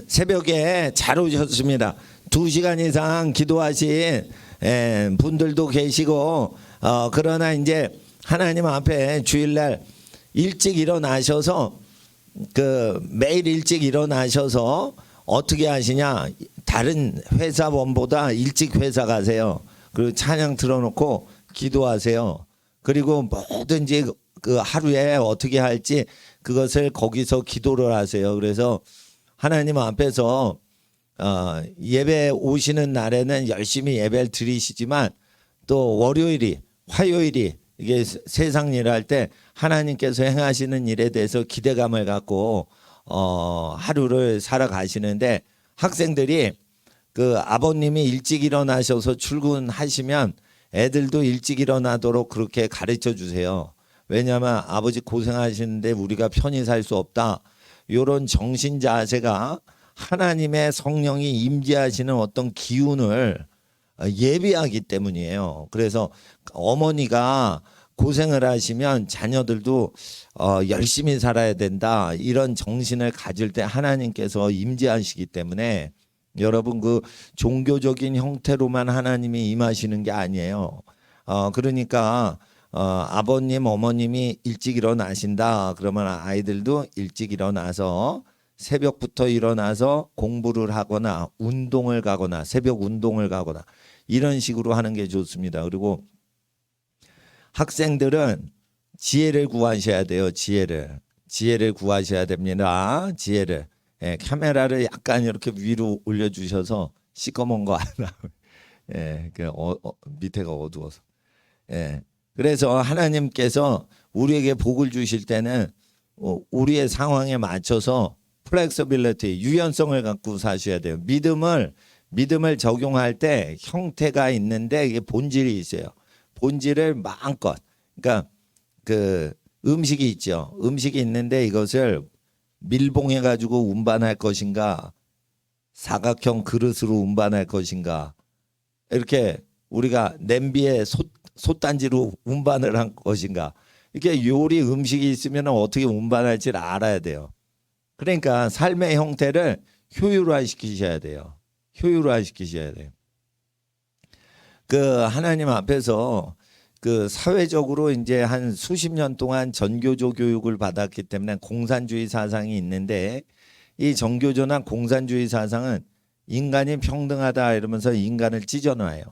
새벽에 잘 오셨습니다. 2시간 이상 기도하신 분들도 계시고 그러나 이제 하나님 앞에 주일날 일찍 일어나셔서 매일 일찍 일어나셔서 어떻게 하시냐, 다른 회사원보다 일찍 회사 가세요. 그리고 찬양 틀어놓고 기도하세요. 그리고 뭐든지 하루에 어떻게 할지 그것을 거기서 기도를 하세요. 그래서 하나님 앞에서 예배 오시는 날에는 열심히 예배를 드리시지만 또 월요일이 화요일이 이게 세상 일을 할 때 하나님께서 행하시는 일에 대해서 기대감을 갖고 하루를 살아가시는데, 학생들이 아버님이 일찍 일어나셔서 출근하시면 애들도 일찍 일어나도록 그렇게 가르쳐 주세요. 왜냐하면 아버지 고생하시는데 우리가 편히 살 수 없다, 이런 정신 자세가 하나님의 성령이 임재하시는 어떤 기운을 예비하기 때문이에요. 그래서 어머니가 고생을 하시면 자녀들도 열심히 살아야 된다, 이런 정신을 가질 때 하나님께서 임재하시기 때문에 여러분, 종교적인 형태로만 하나님이 임하시는 게 아니에요. 그러니까 아버님 어머님이 일찍 일어나신다 그러면 아이들도 일찍 일어나서 새벽부터 일어나서 공부를 하거나 운동을 가거나 새벽 운동을 가거나 이런 식으로 하는 게 좋습니다. 그리고 학생들은 지혜를 구하셔야 돼요. 지혜를 구하셔야 됩니다. 지혜를. 카메라를 약간 이렇게 위로 올려주셔서 시꺼먼 거 하나. 밑에가 어두워서. 그래서 하나님께서 우리에게 복을 주실 때는 우리의 상황에 맞춰서 플렉서빌리티, 유연성을 갖고 사셔야 돼요. 믿음을 적용할 때 형태가 있는데 이게 본질이 있어요. 본질을 마음껏, 그러니까 음식이 있죠. 음식이 있는데 이것을 밀봉해 가지고 운반할 것인가, 사각형 그릇으로 운반할 것인가, 이렇게 우리가 냄비에 솥단지로 운반을 한 것인가, 이렇게 요리 음식이 있으면 어떻게 운반할지를 알아야 돼요. 그러니까 삶의 형태를 효율화시키셔야 돼요. 효율화시키셔야 돼요. 하나님 앞에서 사회적으로 이제 한 수십 년 동안 전교조 교육을 받았기 때문에 공산주의 사상이 있는데, 이 정교조나 공산주의 사상은 인간이 평등하다 이러면서 인간을 찢어놔요.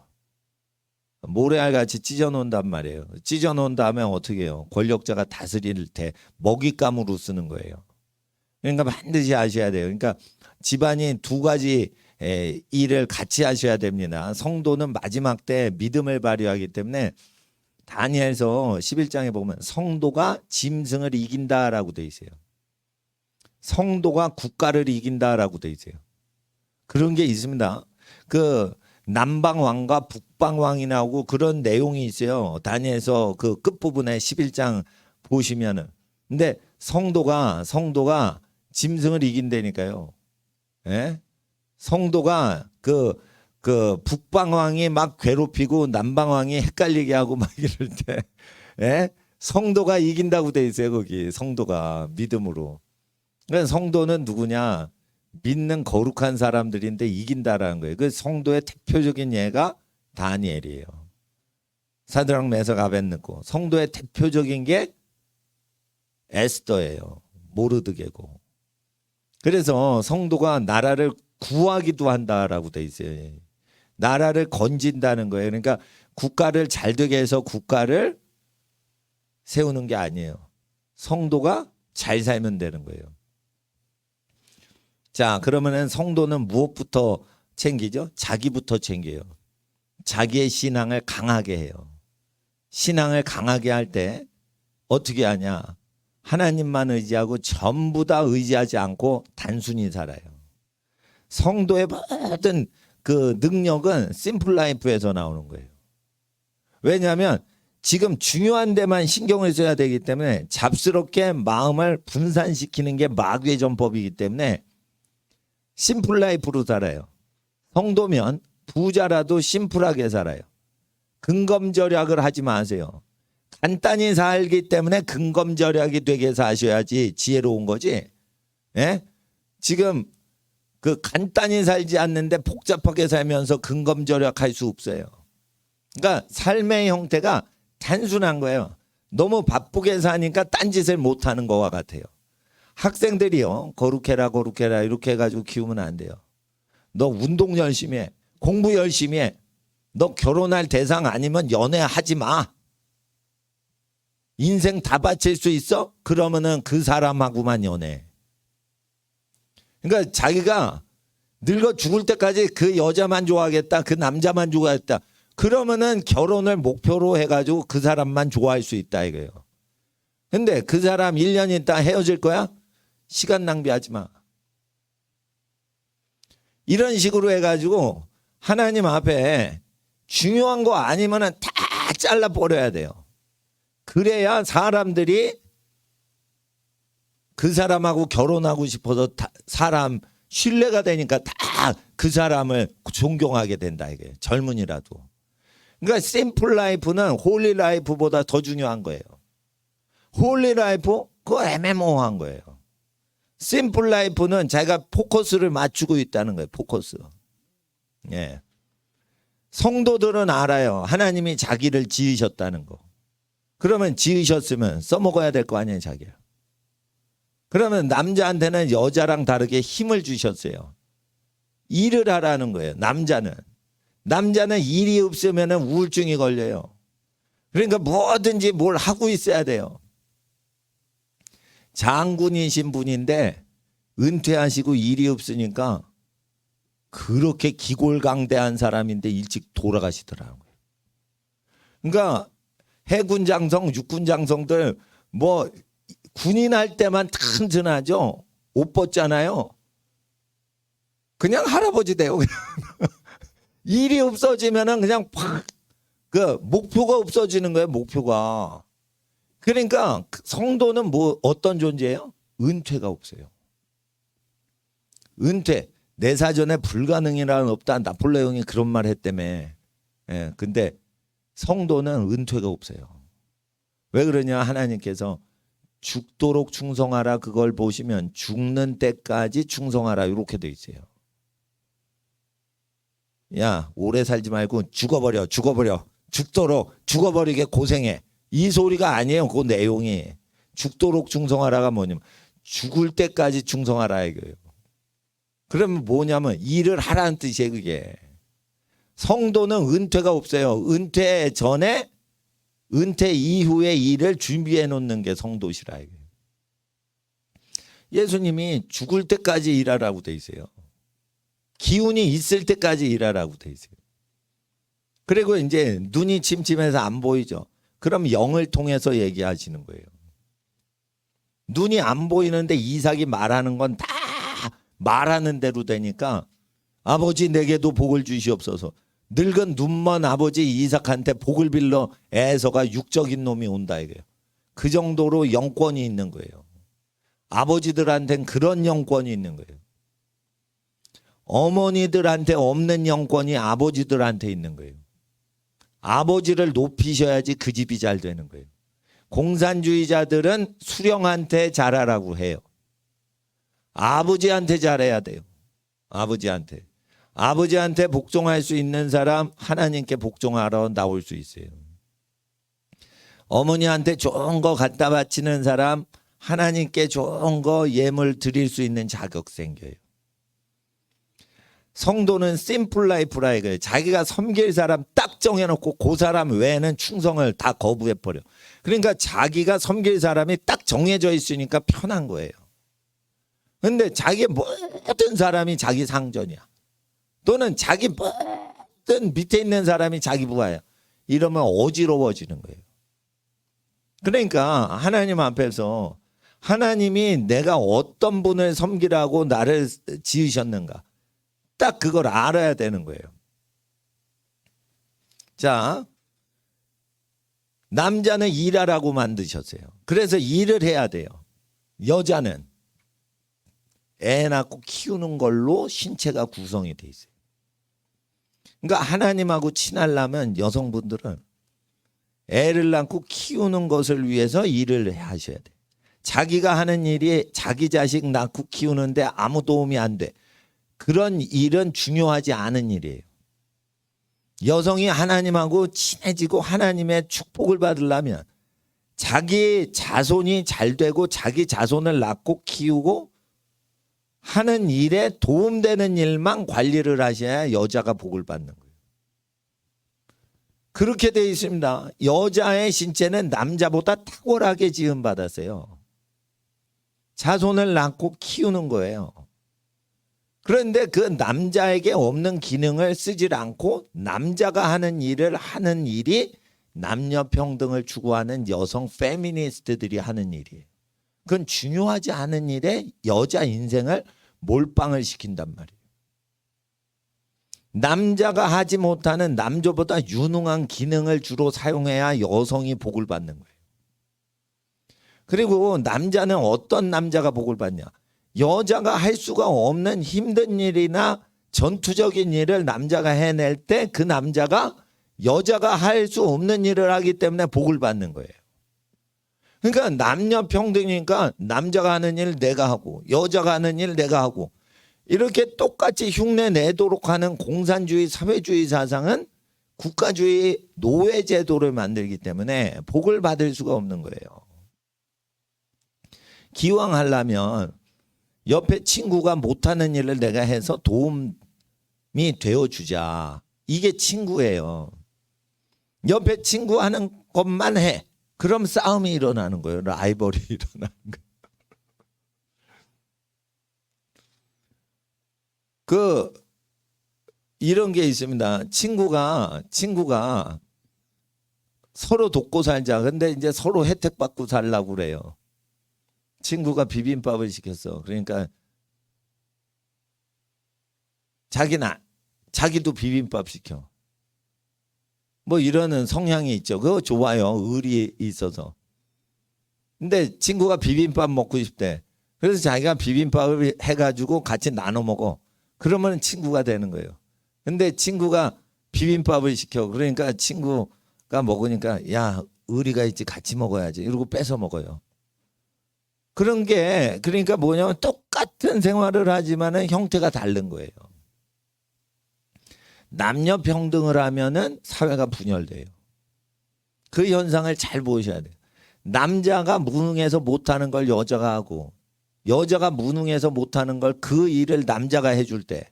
모래알같이 찢어놓는단 말이에요. 찢어놓은 다음에 어떻게 해요? 권력자가 다스릴 때 먹잇감으로 쓰는 거예요. 그러니까 반드시 아셔야 돼요. 그러니까 집안이 두 가지 일을 같이 하셔야 됩니다. 성도는 마지막 때 믿음을 발휘하기 때문에 다니엘서 11장에 보면 성도가 짐승을 이긴다라고 돼 있어요. 성도가 국가를 이긴다라고 돼 있어요. 그런 게 있습니다. 남방왕과 북방왕이 나오고 그런 내용이 있어요. 다니엘서 끝부분에 11장 보시면은. 근데 성도가 짐승을 이긴다니까요. 예? 성도가 북방왕이 막 괴롭히고 남방왕이 헷갈리게 하고 막 이럴 때, 예? 성도가 이긴다고 돼 있어요. 거기 성도가 믿음으로. 그러니까 성도는 누구냐? 믿는 거룩한 사람들인데 이긴다라는 거예요. 그 성도의 대표적인 예가 다니엘이에요. 사드락 메삭 아벳느고. 성도의 대표적인 게 에스더예요. 모르드게고. 그래서 성도가 나라를 구하기도 한다라고 돼 있어요. 나라를 건진다는 거예요. 그러니까 국가를 잘 되게 해서 국가를 세우는 게 아니에요. 성도가 잘 살면 되는 거예요. 자, 그러면은 성도는 무엇부터 챙기죠? 자기부터 챙겨요. 자기의 신앙을 강하게 해요. 신앙을 강하게 할 때 어떻게 하냐? 하나님만 의지하고 전부 다 의지하지 않고 단순히 살아요. 성도의 모든 능력은 심플 라이프에서 나오는 거예요. 왜냐하면 지금 중요한 데만 신경을 써야 되기 때문에 잡스럽게 마음을 분산시키는 게 마귀의 전법이기 때문에 심플 라이프로 살아요. 성도면 부자라도 심플하게 살아요. 근검절약을 하지 마세요. 간단히 살기 때문에 근검절약이 되게 사셔야지 지혜로운 거지. 예? 지금 그 간단히 살지 않는데 복잡하게 살면서 근검절약할 수 없어요. 그러니까 삶의 형태가 단순한 거예요. 너무 바쁘게 사니까 딴짓을 못하는 거와 같아요. 학생들이요, 거룩해라 이렇게 해가지고 키우면 안 돼요. 너 운동 열심히 해, 공부 열심히 해. 너 결혼할 대상 아니면 연애하지 마. 인생 다 바칠 수 있어? 그러면은 그 사람하고만 연애. 그러니까 자기가 늙어 죽을 때까지 그 여자만 좋아하겠다, 그 남자만 좋아하겠다. 그러면은 결혼을 목표로 해가지고 그 사람만 좋아할 수 있다 이거예요. 근데 그 사람 1년 있다 헤어질 거야? 시간 낭비하지 마. 이런 식으로 해가지고 하나님 앞에 중요한 거 아니면은 다 잘라 버려야 돼요. 그래야 사람들이 그 사람하고 결혼하고 싶어서 사람 신뢰가 되니까 다 그 사람을 존경하게 된다 이게 젊은이라도. 그러니까 심플 라이프는 홀리 라이프보다 더 중요한 거예요. 홀리 라이프 그거 애매모호한 거예요. 심플 라이프는 자기가 포커스를 맞추고 있다는 거예요. 포커스. 예. 성도들은 알아요. 하나님이 자기를 지으셨다는 거. 그러면 지으셨으면 써먹어야 될 거 아니에요, 자기야. 그러면 남자한테는 여자랑 다르게 힘을 주셨어요. 일을 하라는 거예요. 남자는 일이 없으면 우울증이 걸려요. 그러니까 뭐든지 뭘 하고 있어야 돼요. 장군이신 분인데 은퇴하시고 일이 없으니까 그렇게 기골강대한 사람인데 일찍 돌아가시더라고요. 그러니까 해군 장성, 육군 장성들 뭐 군인 할 때만 튼튼하죠. 옷 벗잖아요. 그냥 할아버지 돼요. 일이 없어지면은 그냥 팍 그 목표가 없어지는 거예요. 목표가. 그러니까 성도는 뭐 어떤 존재예요? 은퇴가 없어요. 은퇴. 내 사전에 불가능이라는 없다. 나폴레옹이 그런 말 했다며. 예, 근데 성도는 은퇴가 없어요. 왜 그러냐? 하나님께서 죽도록 충성하라 그걸 보시면 죽는 때까지 충성하라 이렇게 돼 있어요. 야, 오래 살지 말고 죽어버려. 죽도록 죽어버리게 고생해. 이 소리가 아니에요. 그 내용이. 죽도록 충성하라가 뭐냐면 죽을 때까지 충성하라 이거예요. 그러면 뭐냐면 일을 하라는 뜻이에요. 그게. 성도는 은퇴가 없어요. 은퇴 전에 은퇴 이후의 일을 준비해 놓는 게 성도시라 이거예요. 예수님이 죽을 때까지 일하라고 돼 있어요. 기운이 있을 때까지 일하라고 돼 있어요. 그리고 이제 눈이 침침해서 안 보이죠. 그럼 영을 통해서 얘기하시는 거예요. 눈이 안 보이는데 이삭이 말하는 건 다 말하는 대로 되니까 아버지 내게도 복을 주시옵소서. 늙은 눈먼 아버지 이삭한테 복을 빌러 에서가 육적인 놈이 온다 이거예요. 그 정도로 영권이 있는 거예요. 아버지들한테는 그런 영권이 있는 거예요. 어머니들한테 없는 영권이 아버지들한테 있는 거예요. 아버지를 높이셔야지 그 집이 잘 되는 거예요. 공산주의자들은 수령한테 잘하라고 해요. 아버지한테 잘해야 돼요. 아버지한테 복종할 수 있는 사람 하나님께 복종하러 나올 수 있어요. 어머니한테 좋은 거 갖다 바치는 사람 하나님께 좋은 거 예물 드릴 수 있는 자격 생겨요. 성도는 심플 라이프라 이거예요. 자기가 섬길 사람 딱 정해놓고 그 사람 외에는 충성을 다 거부해버려. 그러니까 자기가 섬길 사람이 딱 정해져 있으니까 편한 거예요. 근데 자기 모든 사람이 자기 상전이야. 또는 자기 모든 밑에 있는 사람이 자기 부하야. 이러면 어지러워지는 거예요. 그러니까 하나님 앞에서 하나님이 내가 어떤 분을 섬기라고 나를 지으셨는가. 딱 그걸 알아야 되는 거예요. 자, 남자는 일하라고 만드셨어요. 그래서 일을 해야 돼요. 여자는 애 낳고 키우는 걸로 신체가 구성이 돼 있어요. 그러니까 하나님하고 친하려면 여성분들은 애를 낳고 키우는 것을 위해서 일을 하셔야 돼. 자기가 하는 일이 자기 자식 낳고 키우는데 아무 도움이 안 돼. 그런 일은 중요하지 않은 일이에요. 여성이 하나님하고 친해지고 하나님의 축복을 받으려면 자기 자손이 잘 되고 자기 자손을 낳고 키우고 하는 일에 도움되는 일만 관리를 하셔야 여자가 복을 받는 거예요. 그렇게 되어 있습니다. 여자의 신체는 남자보다 탁월하게 지음받았어요. 자손을 낳고 키우는 거예요. 그런데 그 남자에게 없는 기능을 쓰질 않고 남자가 하는 일을 하는 일이 남녀 평등을 추구하는 여성 페미니스트들이 하는 일이에요. 그건 중요하지 않은 일에 여자 인생을 몰빵을 시킨단 말이에요. 남자가 하지 못하는 남자보다 유능한 기능을 주로 사용해야 여성이 복을 받는 거예요. 그리고 남자는 어떤 남자가 복을 받냐? 여자가 할 수가 없는 힘든 일이나 전투적인 일을 남자가 해낼 때 그 남자가 여자가 할 수 없는 일을 하기 때문에 복을 받는 거예요. 그러니까 남녀 평등이니까 남자가 하는 일 내가 하고 여자가 하는 일 내가 하고 이렇게 똑같이 흉내 내도록 하는 공산주의 사회주의 사상은 국가주의 노예제도를 만들기 때문에 복을 받을 수가 없는 거예요. 기왕 하려면 옆에 친구가 못하는 일을 내가 해서 도움이 되어주자. 이게 친구예요. 옆에 친구 하는 것만 해. 그럼 싸움이 일어나는 거예요. 라이벌이 일어나는 거예요. 이런 게 있습니다. 친구가 서로 돕고 살자. 근데 이제 서로 혜택 받고 살라고 그래요. 친구가 비빔밥을 시켰어. 그러니까 자기도 비빔밥 시켜. 뭐 이러는 성향이 있죠. 그거 좋아요. 의리 있어서. 근데 친구가 비빔밥 먹고 싶대. 그래서 자기가 비빔밥을 해가지고 같이 나눠 먹어. 그러면 친구가 되는 거예요. 근데 친구가 비빔밥을 시켜. 그러니까 친구가 먹으니까 야, 의리가 있지 같이 먹어야지. 이러고 뺏어 먹어요. 그런 게 그러니까 뭐냐면 똑같은 생활을 하지만은 형태가 다른 거예요. 남녀 평등을 하면은 사회가 분열돼요. 그 현상을 잘 보셔야 돼요. 남자가 무능해서 못하는 걸 여자가 하고 여자가 무능해서 못하는 걸 그 일을 남자가 해줄 때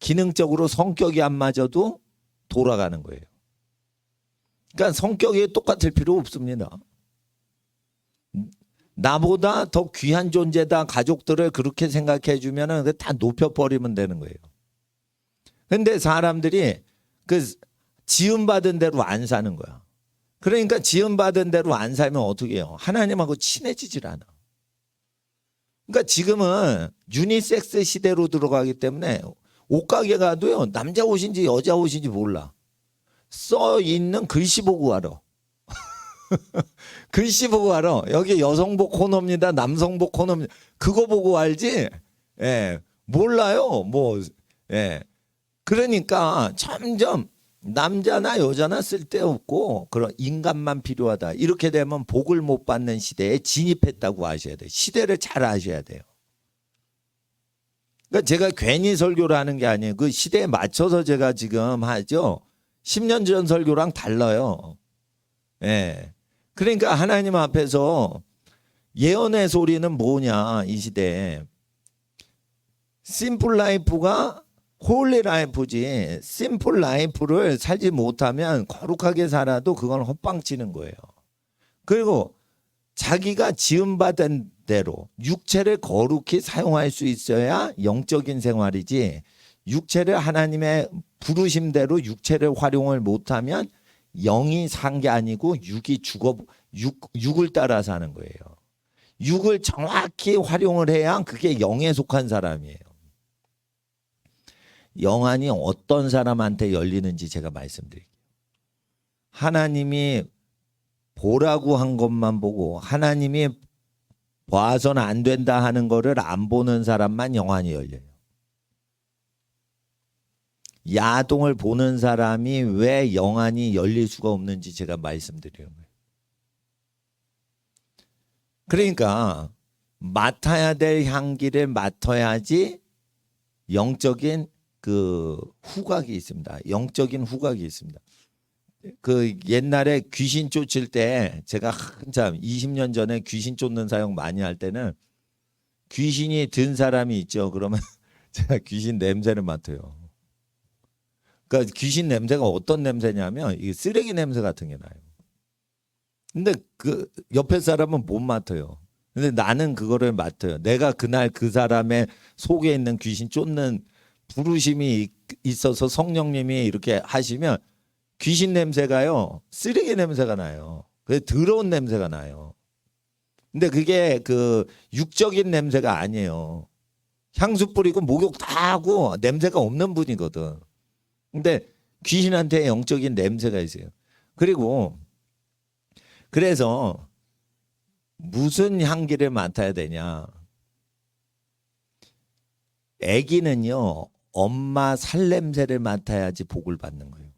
기능적으로 성격이 안 맞아도 돌아가는 거예요. 그러니까 성격이 똑같을 필요 없습니다. 나보다 더 귀한 존재다 가족들을 그렇게 생각해 주면은 다 높여버리면 되는 거예요. 근데 사람들이 그 지음받은 대로 안 사는 거야. 그러니까 지음받은 대로 안 살면 어떻게 해요? 하나님하고 친해지질 않아. 그러니까 지금은 유니섹스 시대로 들어가기 때문에 옷가게 가도요 남자 옷인지 여자 옷인지 몰라. 써 있는 글씨 보고 알아. 글씨 보고 알아. 여기 여성복 코너입니다. 남성복 코너입니다. 그거 보고 알지. 예, 몰라요. 뭐, 예. 그러니까 점점 남자나 여자나 쓸데없고 그런 인간만 필요하다. 이렇게 되면 복을 못 받는 시대에 진입했다고 아셔야 돼요. 시대를 잘 아셔야 돼요. 그러니까 제가 괜히 설교를 하는 게 아니에요. 그 시대에 맞춰서 제가 지금 하죠. 10년 전 설교랑 달라요. 예. 그러니까 하나님 앞에서 예언의 소리는 뭐냐 이 시대에. 심플 라이프가 홀리 라이프지 심플 라이프를 살지 못하면 거룩하게 살아도 그건 헛방치는 거예요. 그리고 자기가 지음받은 대로 육체를 거룩히 사용할 수 있어야 영적인 생활이지 육체를 하나님의 부르심대로 육체를 활용을 못하면 영이 산 게 아니고 육을 따라 사는 거예요. 육을 정확히 활용을 해야 그게 영에 속한 사람이에요. 영안이 어떤 사람한테 열리는지 제가 말씀드릴게요. 하나님이 보라고 한 것만 보고 하나님이 봐서는 안 된다 하는 거를 안 보는 사람만 영안이 열려요. 야동을 보는 사람이 왜 영안이 열릴 수가 없는지 제가 말씀드리는 거예요. 그러니까 맡아야 될 향기를 맡아야지 영적인 그 후각이 있습니다. 영적인 후각이 있습니다. 그 옛날에 귀신 쫓을 때 제가 한참 20년 전에 귀신 쫓는 사역 많이 할 때는 귀신이 든 사람이 있죠. 그러면 제가 귀신 냄새를 맡아요. 그러니까 귀신 냄새가 어떤 냄새냐면 이게 쓰레기 냄새 같은 게 나요. 근데 그 옆에 사람은 못 맡아요. 근데 나는 그거를 맡아요. 내가 그날 그 사람의 속에 있는 귀신 쫓는 부르심이 있어서 성령님이 이렇게 하시면 귀신 냄새가요, 쓰레기 냄새가 나요. 그 더러운 냄새가 나요. 근데 그게 그 육적인 냄새가 아니에요. 향수 뿌리고 목욕 다 하고 냄새가 없는 분이거든. 근데 귀신한테 영적인 냄새가 있어요. 그리고 그래서 무슨 향기를 맡아야 되냐? 아기는요, 엄마 살 냄새를 맡아야지 복을 받는 거예요.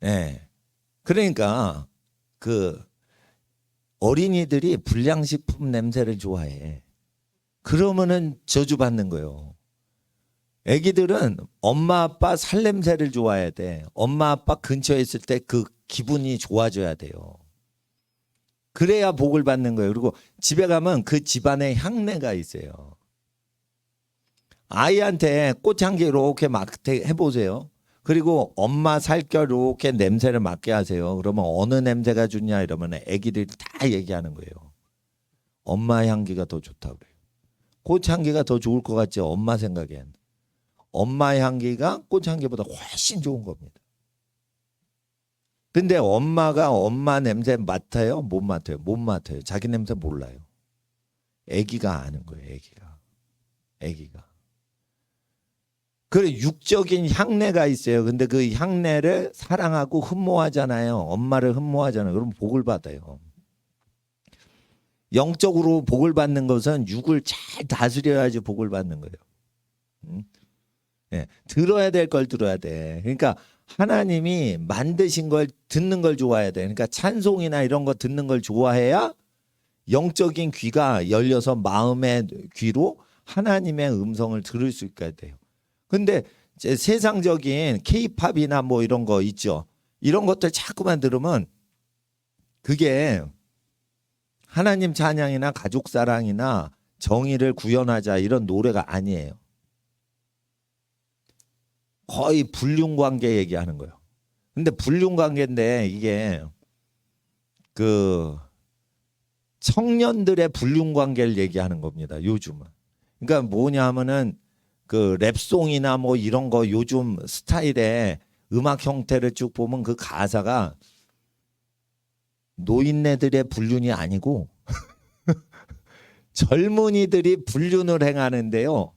네. 그러니까 그 어린이들이 불량식품 냄새를 좋아해. 그러면은 저주받는 거예요. 아기들은 엄마 아빠 살 냄새를 좋아해야 돼. 엄마 아빠 근처에 있을 때 그 기분이 좋아져야 돼요. 그래야 복을 받는 거예요. 그리고 집에 가면 그 집안에 향내가 있어요. 아이한테 꽃향기 이렇게 막 해보세요. 그리고 엄마 살결 이렇게 냄새를 맡게 하세요. 그러면 어느 냄새가 좋냐 이러면 아기들이 다 얘기하는 거예요. 엄마 향기가 더 좋다고 그래요. 꽃향기가 더 좋을 것 같죠. 엄마 생각엔. 엄마 향기가 꽃향기보다 훨씬 좋은 겁니다. 근데 엄마가 엄마 냄새 맡아요? 못 맡아요? 못 맡아요. 자기 냄새 몰라요. 아기가 아는 거예요. 아기가. 그래 육적인 향내가 있어요. 근데 그 향내를 사랑하고 흠모하잖아요. 엄마를 흠모하잖아요. 그럼 복을 받아요. 영적으로 복을 받는 것은 육을 잘 다스려야지 복을 받는 거예요. 네, 들어야 될 걸 들어야 돼. 그러니까 하나님이 만드신 걸 듣는 걸 좋아해야 돼. 그러니까 찬송이나 이런 거 듣는 걸 좋아해야 영적인 귀가 열려서 마음의 귀로 하나님의 음성을 들을 수 있게 돼요. 근데 세상적인 K-팝이나 뭐 이런 거 있죠. 이런 것들 자꾸만 들으면 그게 하나님 찬양이나 가족 사랑이나 정의를 구현하자 이런 노래가 아니에요. 거의 불륜관계 얘기하는 거예요. 근데 불륜관계인데 이게 그 청년들의 불륜관계를 얘기하는 겁니다. 요즘은. 그러니까 뭐냐 하면은 그 랩송이나 뭐 이런 거 요즘 스타일의 음악 형태를 쭉 보면 그 가사가 노인네들의 불륜이 아니고 젊은이들이 불륜을 행하는데요.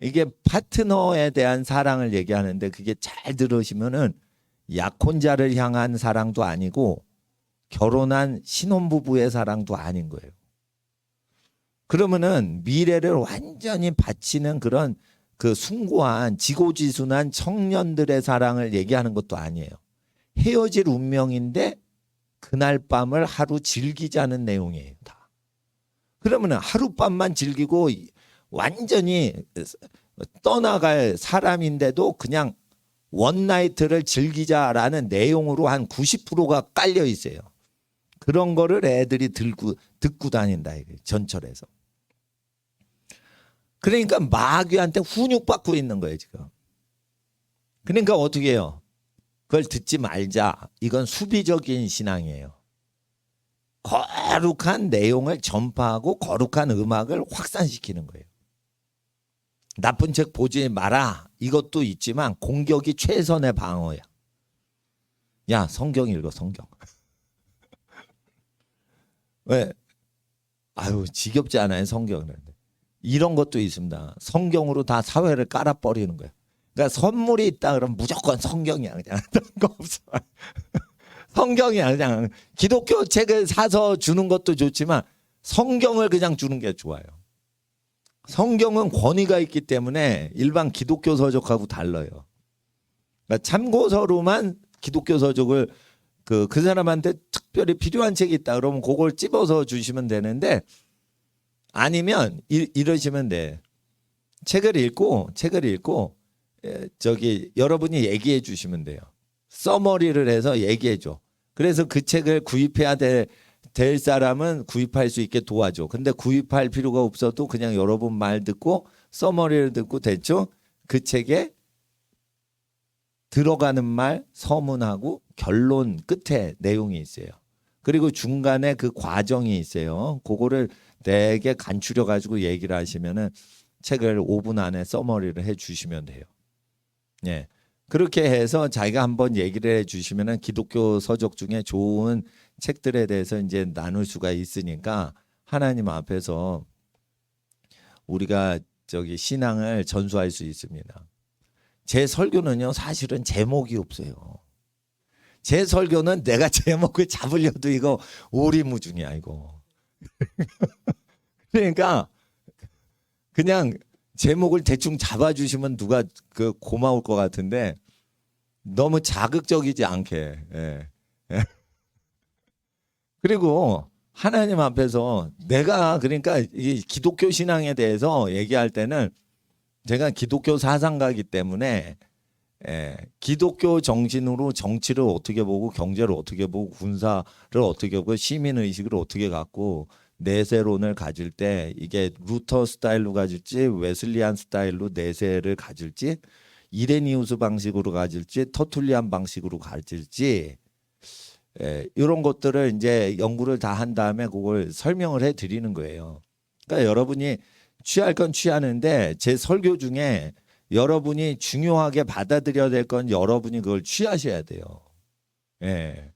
이게 파트너에 대한 사랑을 얘기하는데 그게 잘 들으시면은 약혼자를 향한 사랑도 아니고 결혼한 신혼부부의 사랑도 아닌 거예요. 그러면은 미래를 완전히 바치는 그런 그 숭고한 지고지순한 청년들의 사랑을 얘기하는 것도 아니에요. 헤어질 운명인데 그날 밤을 하루 즐기자는 내용이에요. 다. 그러면 하룻밤만 즐기고 완전히 떠나갈 사람인데도 그냥 원나이트를 즐기자라는 내용으로 한 90%가 깔려 있어요. 그런 거를 애들이 듣고 다닌다. 전철에서. 그러니까 마귀한테 훈육받고 있는 거예요, 지금. 그러니까 어떻게 해요? 그걸 듣지 말자. 이건 수비적인 신앙이에요. 거룩한 내용을 전파하고 거룩한 음악을 확산시키는 거예요. 나쁜 책 보지 마라. 이것도 있지만 공격이 최선의 방어야. 야, 성경 읽어, 성경. 왜? 아유, 지겹지 않아요, 성경은. 이런 것도 있습니다. 성경으로 다 사회를 깔아버리는 거예요. 그러니까 선물이 있다 그러면 무조건 성경이야. 그냥 다른 거 없어. 성경이야. 그냥 기독교 책을 사서 주는 것도 좋지만 성경을 그냥 주는 게 좋아요. 성경은 권위가 있기 때문에 일반 기독교 서적하고 달라요. 그러니까 참고서로만 기독교 서적을 그 사람한테 특별히 필요한 책이 있다 그러면 그걸 찝어서 주시면 되는데 아니면 이러시면 돼. 책을 읽고 저기 여러분이 얘기해 주시면 돼요. 서머리를 해서 얘기해 줘. 그래서 그 책을 구입해야 될 사람은 구입할 수 있게 도와줘. 근데 구입할 필요가 없어도 그냥 여러분 말 듣고 서머리를 듣고 대충 그 책에 들어가는 말 서문하고 결론 끝에 내용이 있어요. 그리고 중간에 그 과정이 있어요. 그거를 되게 간추려 가지고 얘기를 하시면은 책을 5분 안에 서머리를 해 주시면 돼요. 예. 그렇게 해서 자기가 한번 얘기를 해 주시면은 기독교 서적 중에 좋은 책들에 대해서 이제 나눌 수가 있으니까 하나님 앞에서 우리가 저기 신앙을 전수할 수 있습니다. 제 설교는요, 사실은 제목이 없어요. 제 설교는 내가 제목을 잡으려도 이거 오리무중이야, 이거. 그러니까 그냥 제목을 대충 잡아주시면 누가 그 고마울 것 같은데 너무 자극적이지 않게. 예. 예. 그리고 하나님 앞에서 내가 그러니까 이 기독교 신앙에 대해서 얘기할 때는 제가 기독교 사상가이기 때문에 기독교 정신으로 정치를 어떻게 보고 경제를 어떻게 보고 군사를 어떻게 보고 시민의식을 어떻게 갖고 내세론을 가질 때 이게 루터 스타일로 가질지 웨슬리안 스타일로 내세를 가질지 이레니우스 방식으로 가질지 터툴리안 방식으로 가질지 이런 것들을 이제 연구를 다 한 다음에 그걸 설명을 해 드리는 거예요. 그러니까 여러분이 취할 건 취하는데 제 설교 중에 여러분이 중요하게 받아들여야 될 건 여러분이 그걸 취하셔야 돼요. 예.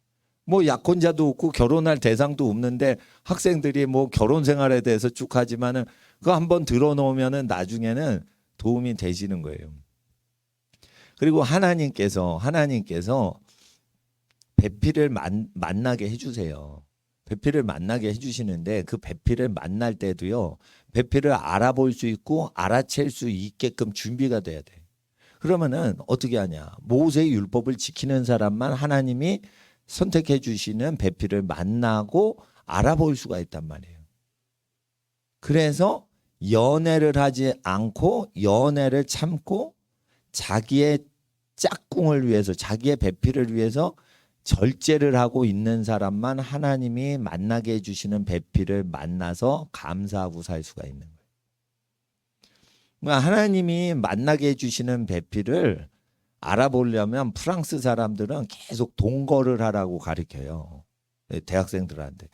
뭐 약혼자도 없고 결혼할 대상도 없는데 학생들이 뭐 결혼 생활에 대해서 쭉 하지만은 그거 한번 들어놓으면은 나중에는 도움이 되시는 거예요. 그리고 하나님께서 배필을 만나게 해주세요. 배필을 만나게 해주시는데 그 배필을 만날 때도요. 배필을 알아볼 수 있고 알아챌 수 있게끔 준비가 돼야 돼. 그러면은 어떻게 하냐. 모세의 율법을 지키는 사람만 하나님이 선택해 주시는 배필을 만나고 알아볼 수가 있단 말이에요. 그래서 연애를 하지 않고 연애를 참고 자기의 짝꿍을 위해서 자기의 배필을 위해서 절제를 하고 있는 사람만 하나님이 만나게 해주시는 배필을 만나서 감사하고 살 수가 있는 거예요. 그러니까 하나님이 만나게 해주시는 배필을 알아보려면 프랑스 사람들은 계속 동거를 하라고 가르쳐요. 대학생들한테.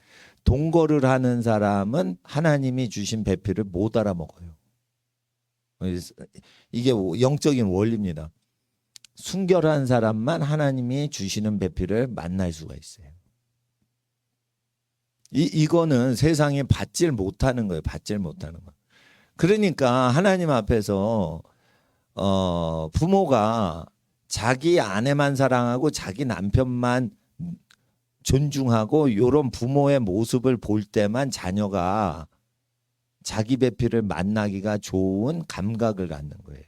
동거를 하는 사람은 하나님이 주신 배필을 못 알아먹어요. 이게 영적인 원리입니다. 순결한 사람만 하나님이 주시는 배필을 만날 수가 있어요. 이거는 세상에 받질 못하는 거예요. 받질 못하는 거. 그러니까 하나님 앞에서 부모가 자기 아내만 사랑하고 자기 남편만 존중하고 이런 부모의 모습을 볼 때만 자녀가 자기 배필을 만나기가 좋은 감각을 갖는 거예요.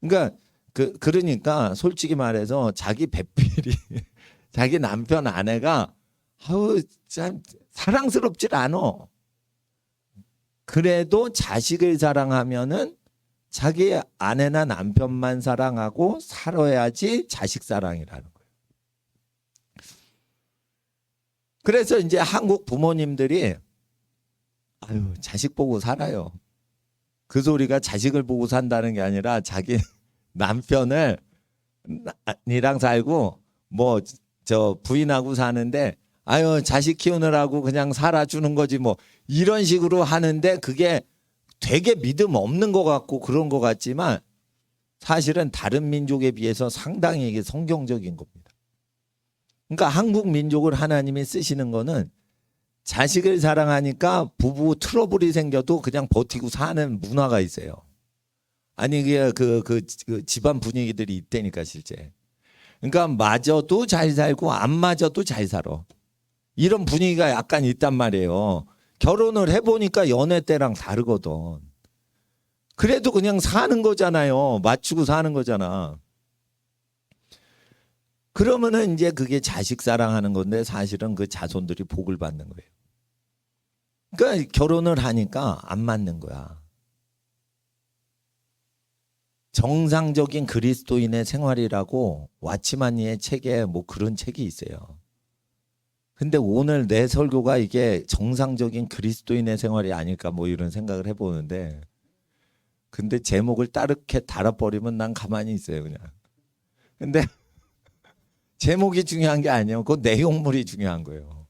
그러니까 솔직히 말해서 자기 배필이 자기 남편 아내가 참 사랑스럽질 않아. 그래도 자식을 사랑하면은 자기 아내나 남편만 사랑하고 살아야지 자식 사랑이라는 거예요. 그래서 이제 한국 부모님들이 자식 보고 살아요. 그 소리가 자식을 보고 산다는 게 아니라 자기 남편을 니랑 살고 뭐 저 부인하고 사는데 자식 키우느라고 그냥 살아주는 거지 뭐 이런 식으로 하는데 그게 되게 믿음 없는 것 같고 그런 것 같지만 사실은 다른 민족에 비해서 상당히 이게 성경적인 겁니다. 그러니까 한국 민족을 하나님이 쓰시는 거는 자식을 사랑하니까 부부 트러블이 생겨도 그냥 버티고 사는 문화가 있어요. 아니 그 집안 분위기들이 있다니까 실제. 그러니까 맞아도 잘 살고 안 맞아도 잘 살아. 이런 분위기가 약간 있단 말이에요. 결혼을 해보니까 연애 때랑 다르거든. 그래도 그냥 사는 거잖아요. 맞추고 사는 거잖아. 그러면은 이제 그게 자식 사랑하는 건데 사실은 그 자손들이 복을 받는 거예요. 그러니까 결혼을 하니까 안 맞는 거야. 정상적인 그리스도인의 생활이라고 왓츠만니의 책에 뭐 그런 책이 있어요. 근데 오늘 내 설교가 이게 정상적인 그리스도인의 생활이 아닐까 뭐 이런 생각을 해보는데, 근데 제목을 따르게 달아버리면 난 가만히 있어요 그냥. 근데 제목이 중요한 게 아니에요. 그 내용물이 중요한 거예요.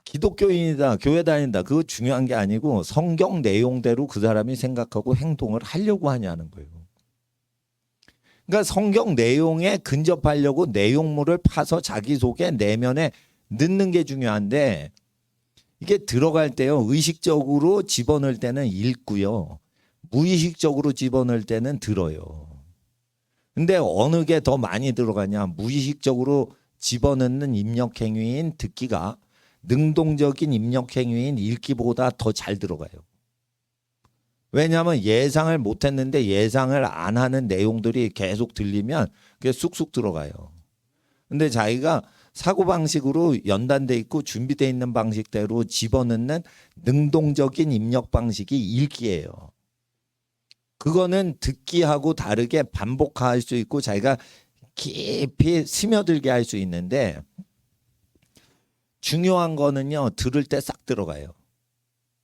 기독교인이다, 교회 다닌다, 그거 중요한 게 아니고 성경 내용대로 그 사람이 생각하고 행동을 하려고 하냐는 거예요. 그러니까 성경 내용에 근접하려고 내용물을 파서 자기 속에 내면에 넣는 게 중요한데, 이게 들어갈 때요, 의식적으로 집어넣을 때는 읽고요, 무의식적으로 집어넣을 때는 들어요. 근데 어느 게 더 많이 들어가냐? 무의식적으로 집어넣는 입력행위인 듣기가 능동적인 입력행위인 읽기보다 더 잘 들어가요. 왜냐하면 예상을 못했는데 예상을 안 하는 내용들이 계속 들리면 그게 쑥쑥 들어가요. 근데 자기가 사고방식으로 연단돼 있고 준비되어 있는 방식대로 집어넣는 능동적인 입력 방식이 읽기예요. 그거는 듣기하고 다르게 반복할 수 있고 자기가 깊이 스며들게 할 수 있는데, 중요한 거는요, 들을 때 싹 들어가요.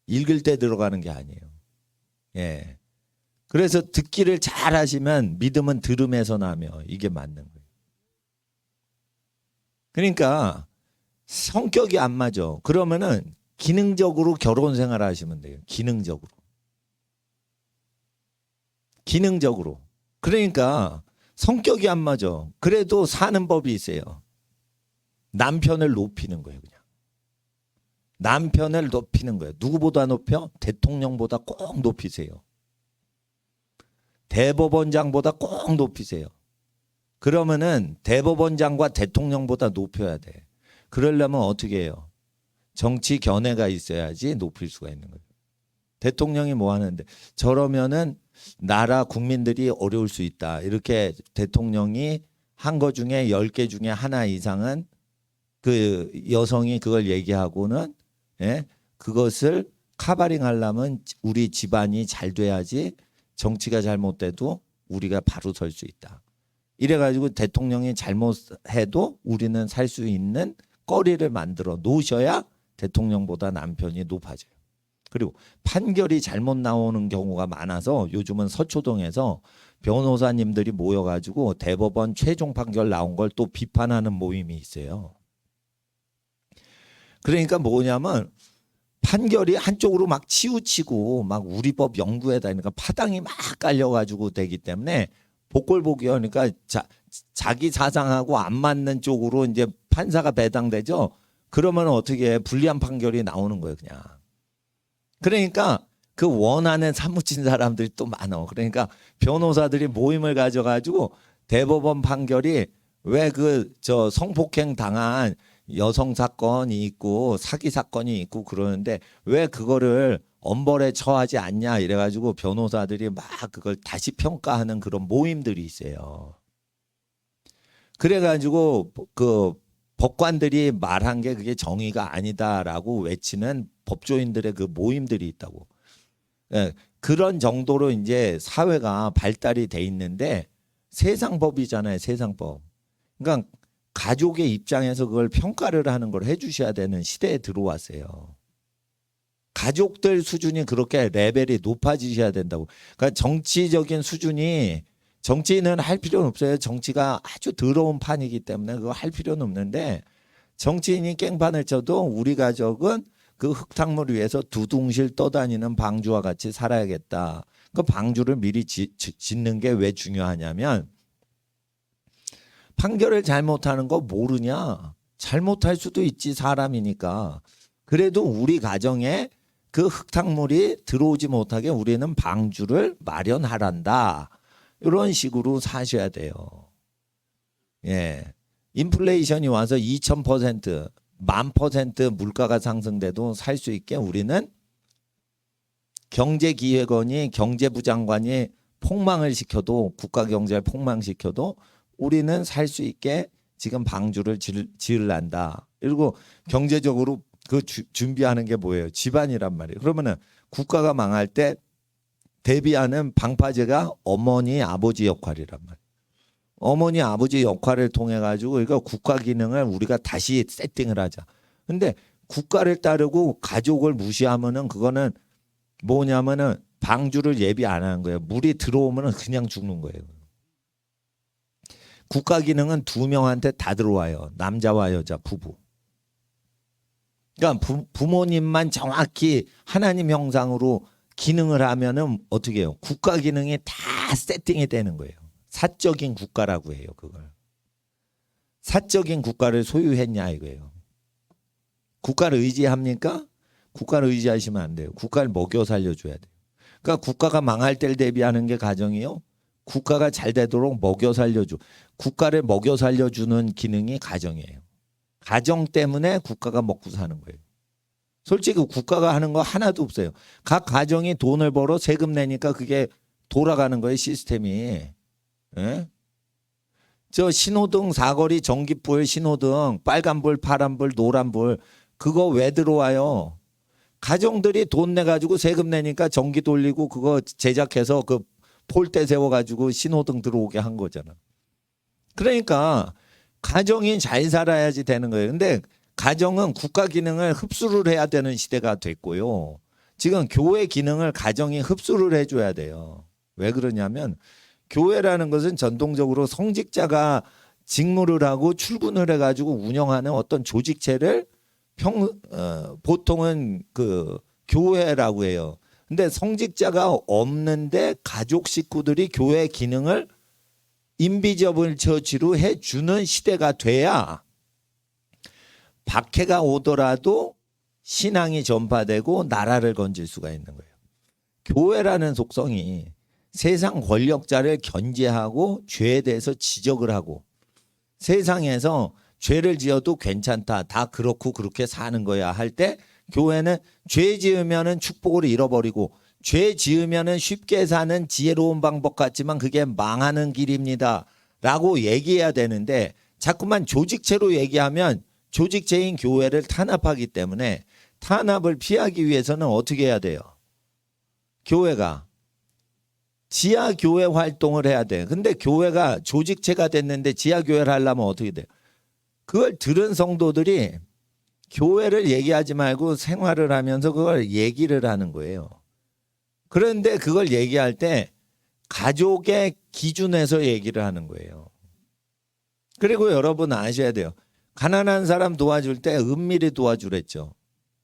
읽을 때 들어가는 게 아니에요. 예. 그래서 듣기를 잘 하시면 믿음은 들음에서 나며, 이게 맞는 거예요. 그러니까 성격이 안 맞아. 그러면은 기능적으로 결혼 생활 하시면 돼요. 기능적으로. 그러니까 성격이 안 맞아. 그래도 사는 법이 있어요. 남편을 높이는 거예요, 그냥. 남편을 높이는 거예요. 누구보다 높여? 대통령보다 꼭 높이세요. 대법원장보다 꼭 높이세요. 그러면은 대법원장과 대통령보다 높여야 돼. 그러려면 어떻게 해요? 정치 견해가 있어야지 높일 수가 있는 거예요. 대통령이 뭐 하는데, 저러면은 나라 국민들이 어려울 수 있다. 이렇게 대통령이 한 거 중에 10개 중에 하나 이상은 그 여성이 그걸 얘기하고는, 예? 그것을 카바링 하려면 우리 집안이 잘 돼야지, 정치가 잘못돼도 우리가 바로 설 수 있다. 이래가지고 대통령이 잘못해도 우리는 살 수 있는 거리를 만들어 놓으셔야 대통령보다 남편이 높아져요. 그리고 판결이 잘못 나오는 경우가 많아서 요즘은 서초동에서 변호사님들이 모여가지고 대법원 최종 판결 나온 걸 또 비판하는 모임이 있어요. 그러니까 뭐냐면 판결이 한쪽으로 막 치우치고 막 우리 법 연구에 다니까 파당이 막 깔려가지고 되기 때문에 복골복이요. 그러니까 자기 사상하고 안 맞는 쪽으로 이제 판사가 배당되죠. 그러면 어떻게 해? 불리한 판결이 나오는 거예요, 그냥. 그러니까 그 원한에 사무친 사람들이 또 많아. 그러니까 변호사들이 모임을 가져가지고 대법원 판결이 왜 그 성폭행 당한 여성 사건이 있고 사기 사건이 있고 그러는데 왜 그거를 엄벌에 처하지 않냐 이래가지고 변호사들이 막 그걸 다시 평가하는 그런 모임들이 있어요. 그래가지고 그 법관들이 말한 게 그게 정의가 아니다라고 외치는 법조인들의 그 모임들이 있다고. 예, 그런 정도로 이제 사회가 발달이 돼 있는데 세상법이잖아요, 세상법. 그러니까 가족의 입장에서 그걸 평가를 하는 걸 해주셔야 되는 시대에 들어왔어요. 가족들 수준이 그렇게 레벨이 높아지셔야 된다고. 그러니까 정치적인 수준이, 정치인은 할 필요는 없어요. 정치가 아주 더러운 판이기 때문에 그거 할 필요는 없는데, 정치인이 깽판을 쳐도 우리 가족은 그 흙탕물 위에서 두둥실 떠다니는 방주와 같이 살아야겠다. 그 방주를 미리 짓는 게 왜 중요하냐면, 판결을 잘못하는 거 모르냐? 잘못할 수도 있지, 사람이니까. 그래도 우리 가정에 그 흙탕물이 들어오지 못하게 우리는 방주를 마련하란다. 이런 식으로 사셔야 돼요. 예. 인플레이션이 와서 2000%, 10,000% 물가가 상승돼도 살 수 있게 우리는 경제기획원이, 경제부 장관이 폭망을 시켜도, 국가 경제를 폭망시켜도 우리는 살 수 있게 지금 방주를 지으란다. 그리고 경제적으로 그 준비하는 게 뭐예요? 집안이란 말이에요. 그러면은 국가가 망할 때 대비하는 방파제가 어머니 아버지 역할이란 말이에요. 어머니 아버지 역할을 통해 가지고 이거 국가 기능을 우리가 다시 세팅을 하자. 근데 국가를 따르고 가족을 무시하면은 그거는 뭐냐면은 방주를 예비 안 하는 거예요. 물이 들어오면은 그냥 죽는 거예요. 국가 기능은 두 명한테 다 들어와요. 남자와 여자 부부. 그러니까 부모님만 정확히 하나님 형상으로 기능을 하면은 어떻게 해요? 국가 기능이 다 세팅이 되는 거예요. 사적인 국가라고 해요, 그걸. 사적인 국가를 소유했냐 이거예요. 국가를 의지합니까? 국가를 의지하시면 안 돼요. 국가를 먹여 살려줘야 돼요. 그러니까 국가가 망할 때를 대비하는 게 가정이요. 국가가 잘 되도록 먹여 살려줘. 국가를 먹여 살려주는 기능이 가정이에요. 가정 때문에 국가가 먹고 사는 거예요. 솔직히 국가가 하는 거 하나도 없어요. 각 가정이 돈을 벌어 세금 내니까 그게 돌아가는 거예요, 시스템이. 예? 저 신호등 사거리 전기불 신호등 빨간불 파란불 노란불 그거 왜 들어와요? 가정들이 돈 내가지고 세금 내니까 전기 돌리고 그거 제작해서 그 폴대 세워가지고 신호등 들어오게 한 거잖아. 그러니까 가정이 잘 살아야지 되는 거예요. 근데 가정은 국가 기능을 흡수를 해야 되는 시대가 됐고요. 지금 교회 기능을 가정이 흡수를 해줘야 돼요. 왜 그러냐면 교회라는 것은 전통적으로 성직자가 직무를 하고 출근을 해가지고 운영하는 어떤 조직체를 보통은 그 교회라고 해요. 근데 성직자가 없는데 가족 식구들이 교회 기능을 인비저블 처치로 해주는 시대가 돼야 박해가 오더라도 신앙이 전파되고 나라를 건질 수가 있는 거예요. 교회라는 속성이 세상 권력자를 견제하고 죄에 대해서 지적을 하고 세상에서 죄를 지어도 괜찮다. 다 그렇고 그렇게 사는 거야 할 때 교회는 죄 지으면은 축복을 잃어버리고 죄 지으면은 쉽게 사는 지혜로운 방법 같지만 그게 망하는 길입니다. 라고 얘기해야 되는데 자꾸만 조직체로 얘기하면 조직체인 교회를 탄압하기 때문에 탄압을 피하기 위해서는 어떻게 해야 돼요? 교회가 지하교회 활동을 해야 돼. 근데 교회가 조직체가 됐는데 지하교회를 하려면 어떻게 돼요? 그걸 들은 성도들이 교회를 얘기하지 말고 생활을 하면서 그걸 얘기를 하는 거예요. 그런데 그걸 얘기할 때 가족의 기준에서 얘기를 하는 거예요. 그리고 여러분 아셔야 돼요. 가난한 사람 도와줄 때 은밀히 도와주랬죠.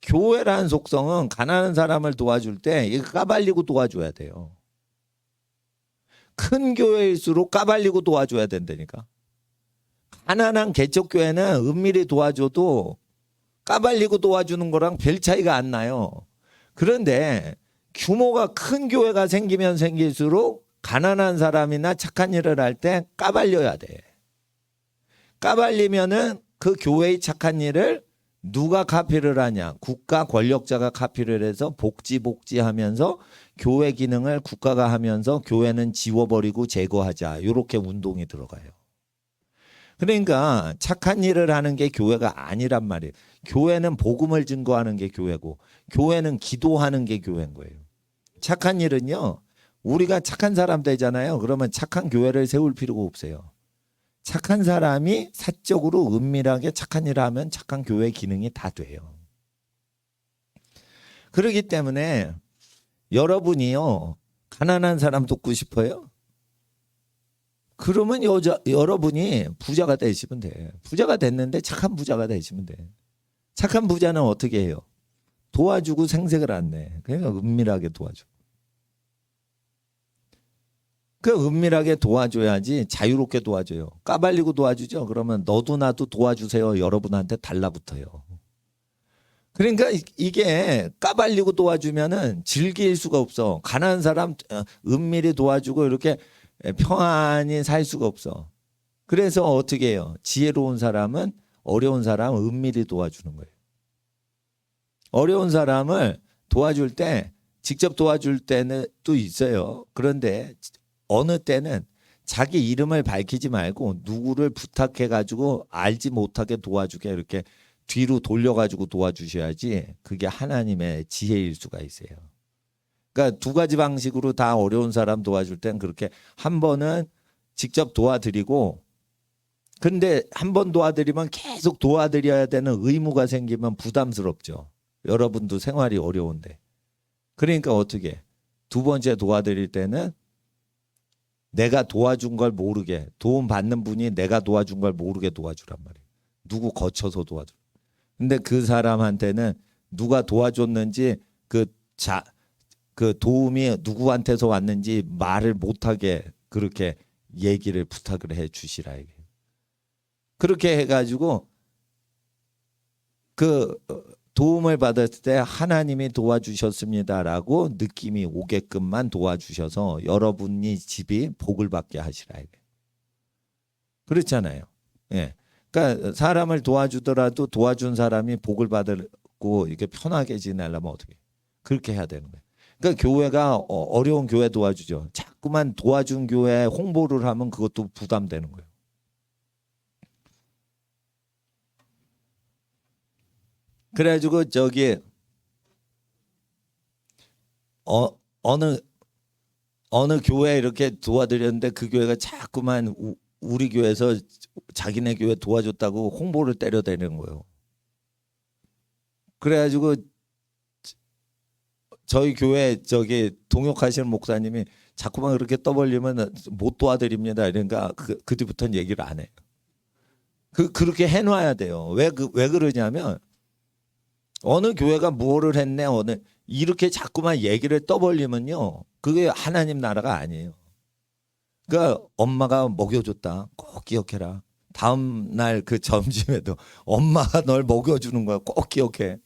교회라는 속성은 가난한 사람을 도와줄 때 이거 까발리고 도와줘야 돼요. 큰 교회일수록 까발리고 도와줘야 된다니까. 가난한 개척교회는 은밀히 도와줘도 까발리고 도와주는 거랑 별 차이가 안 나요. 그런데 규모가 큰 교회가 생기면 생길수록 가난한 사람이나 착한 일을 할 때 까발려야 돼. 까발리면은 그 교회의 착한 일을 누가 카피를 하냐? 국가 권력자가 카피를 해서 복지하면서 교회 기능을 국가가 하면서 교회는 지워버리고 제거하자. 이렇게 운동이 들어가요. 그러니까 착한 일을 하는 게 교회가 아니란 말이에요. 교회는 복음을 증거하는 게 교회고 교회는 기도하는 게 교회인 거예요. 착한 일은요. 우리가 착한 사람 되잖아요. 그러면 착한 교회를 세울 필요가 없어요. 착한 사람이 사적으로 은밀하게 착한 일을 하면 착한 교회 기능이 다 돼요. 그렇기 때문에 여러분이요. 가난한 사람 돕고 싶어요? 그러면 여러분이 부자가 되시면 돼. 부자가 됐는데 착한 부자가 되시면 돼. 착한 부자는 어떻게 해요? 도와주고 생색을 안 내. 그러니까 은밀하게 도와줘. 그 은밀하게 도와줘야지 자유롭게 도와줘요. 까발리고 도와주죠. 그러면 너도 나도 도와주세요. 여러분한테 달라붙어요. 그러니까 이게 까발리고 도와주면은 즐길 수가 없어. 가난한 사람 은밀히 도와주고 이렇게 평안히 살 수가 없어. 그래서 어떻게 해요? 지혜로운 사람은 어려운 사람 은밀히 도와주는 거예요. 어려운 사람을 도와줄 때 직접 도와줄 때는 또 있어요. 그런데 어느 때는 자기 이름을 밝히지 말고 누구를 부탁해가지고 알지 못하게 도와주게 이렇게 뒤로 돌려가지고 도와주셔야지 그게 하나님의 지혜일 수가 있어요. 그러니까 두 가지 방식으로 다 어려운 사람 도와줄 땐 그렇게 한 번은 직접 도와드리고, 근데 한 번 도와드리면 계속 도와드려야 되는 의무가 생기면 부담스럽죠. 여러분도 생활이 어려운데. 그러니까 어떻게 두 번째 도와드릴 때는 내가 도와준 걸 모르게, 도움 받는 분이 내가 도와준 걸 모르게 도와주란 말이에요. 누구 거쳐서 도와줘. 근데 그 사람한테는 누가 도와줬는지 그 도움이 누구한테서 왔는지 말을 못하게 그렇게 얘기를 부탁을 해 주시라 이게. 그렇게 해가지고 그 도움을 받았을 때 하나님이 도와주셨습니다라고 느낌이 오게끔만 도와주셔서 여러분이 집이 복을 받게 하시라 이게. 그렇잖아요. 예. 그러니까 사람을 도와주더라도 도와준 사람이 복을 받고 이렇게 편하게 지내려면 어떻게? 그렇게 해야 되는 거예요. 그러니까 교회가 어려운 교회 도와주죠. 자꾸만 도와준 교회 홍보를 하면 그것도 부담되는 거예요. 그래가지고 저기 어느 교회 이렇게 도와드렸는데 그 교회가 자꾸만 우리 교회에서 자기네 교회 도와줬다고 홍보를 때려대는 거예요. 그래가지고 저희 교회 저기 동역하시는 목사님이 자꾸만 그렇게 떠벌리면 못 도와드립니다. 이러니까 그 뒤부터는 얘기를 안 해요. 그렇게 해놔야 돼요. 왜 그러냐면 어느 교회가 뭐를 했네 이렇게 자꾸만 얘기를 떠벌리면요, 그게 하나님 나라가 아니에요. 그러니까 엄마가 먹여줬다 꼭 기억해라. 다음 날 그 점심에도 엄마가 널 먹여주는 거야 꼭 기억해.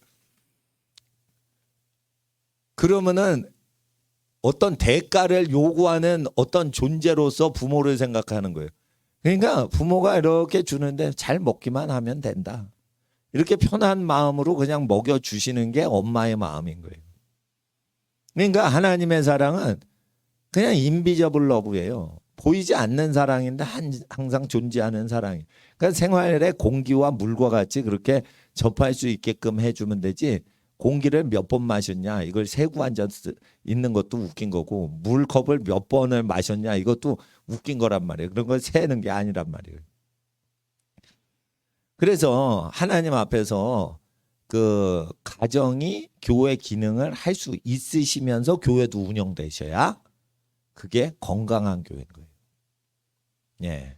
그러면은 어떤 대가를 요구하는 어떤 존재로서 부모를 생각하는 거예요. 그러니까 부모가 이렇게 주는데 잘 먹기만 하면 된다. 이렇게 편한 마음으로 그냥 먹여주시는 게 엄마의 마음인 거예요. 그러니까 하나님의 사랑은 그냥 인비저블 러브예요. 보이지 않는 사랑인데 항상 존재하는 사랑이에요. 그러니까 생활의 공기와 물과 같이 그렇게 접할 수 있게끔 해주면 되지, 공기를 몇 번 마셨냐 이걸 세고 앉아 있는 것도 웃긴 거고, 물컵을 몇 번을 마셨냐 이것도 웃긴 거란 말이에요. 그런 걸 세는 게 아니란 말이에요. 그래서 하나님 앞에서 그 가정이 교회 기능을 할 수 있으시면서 교회도 운영되셔야 그게 건강한 교회인 거예요. 예.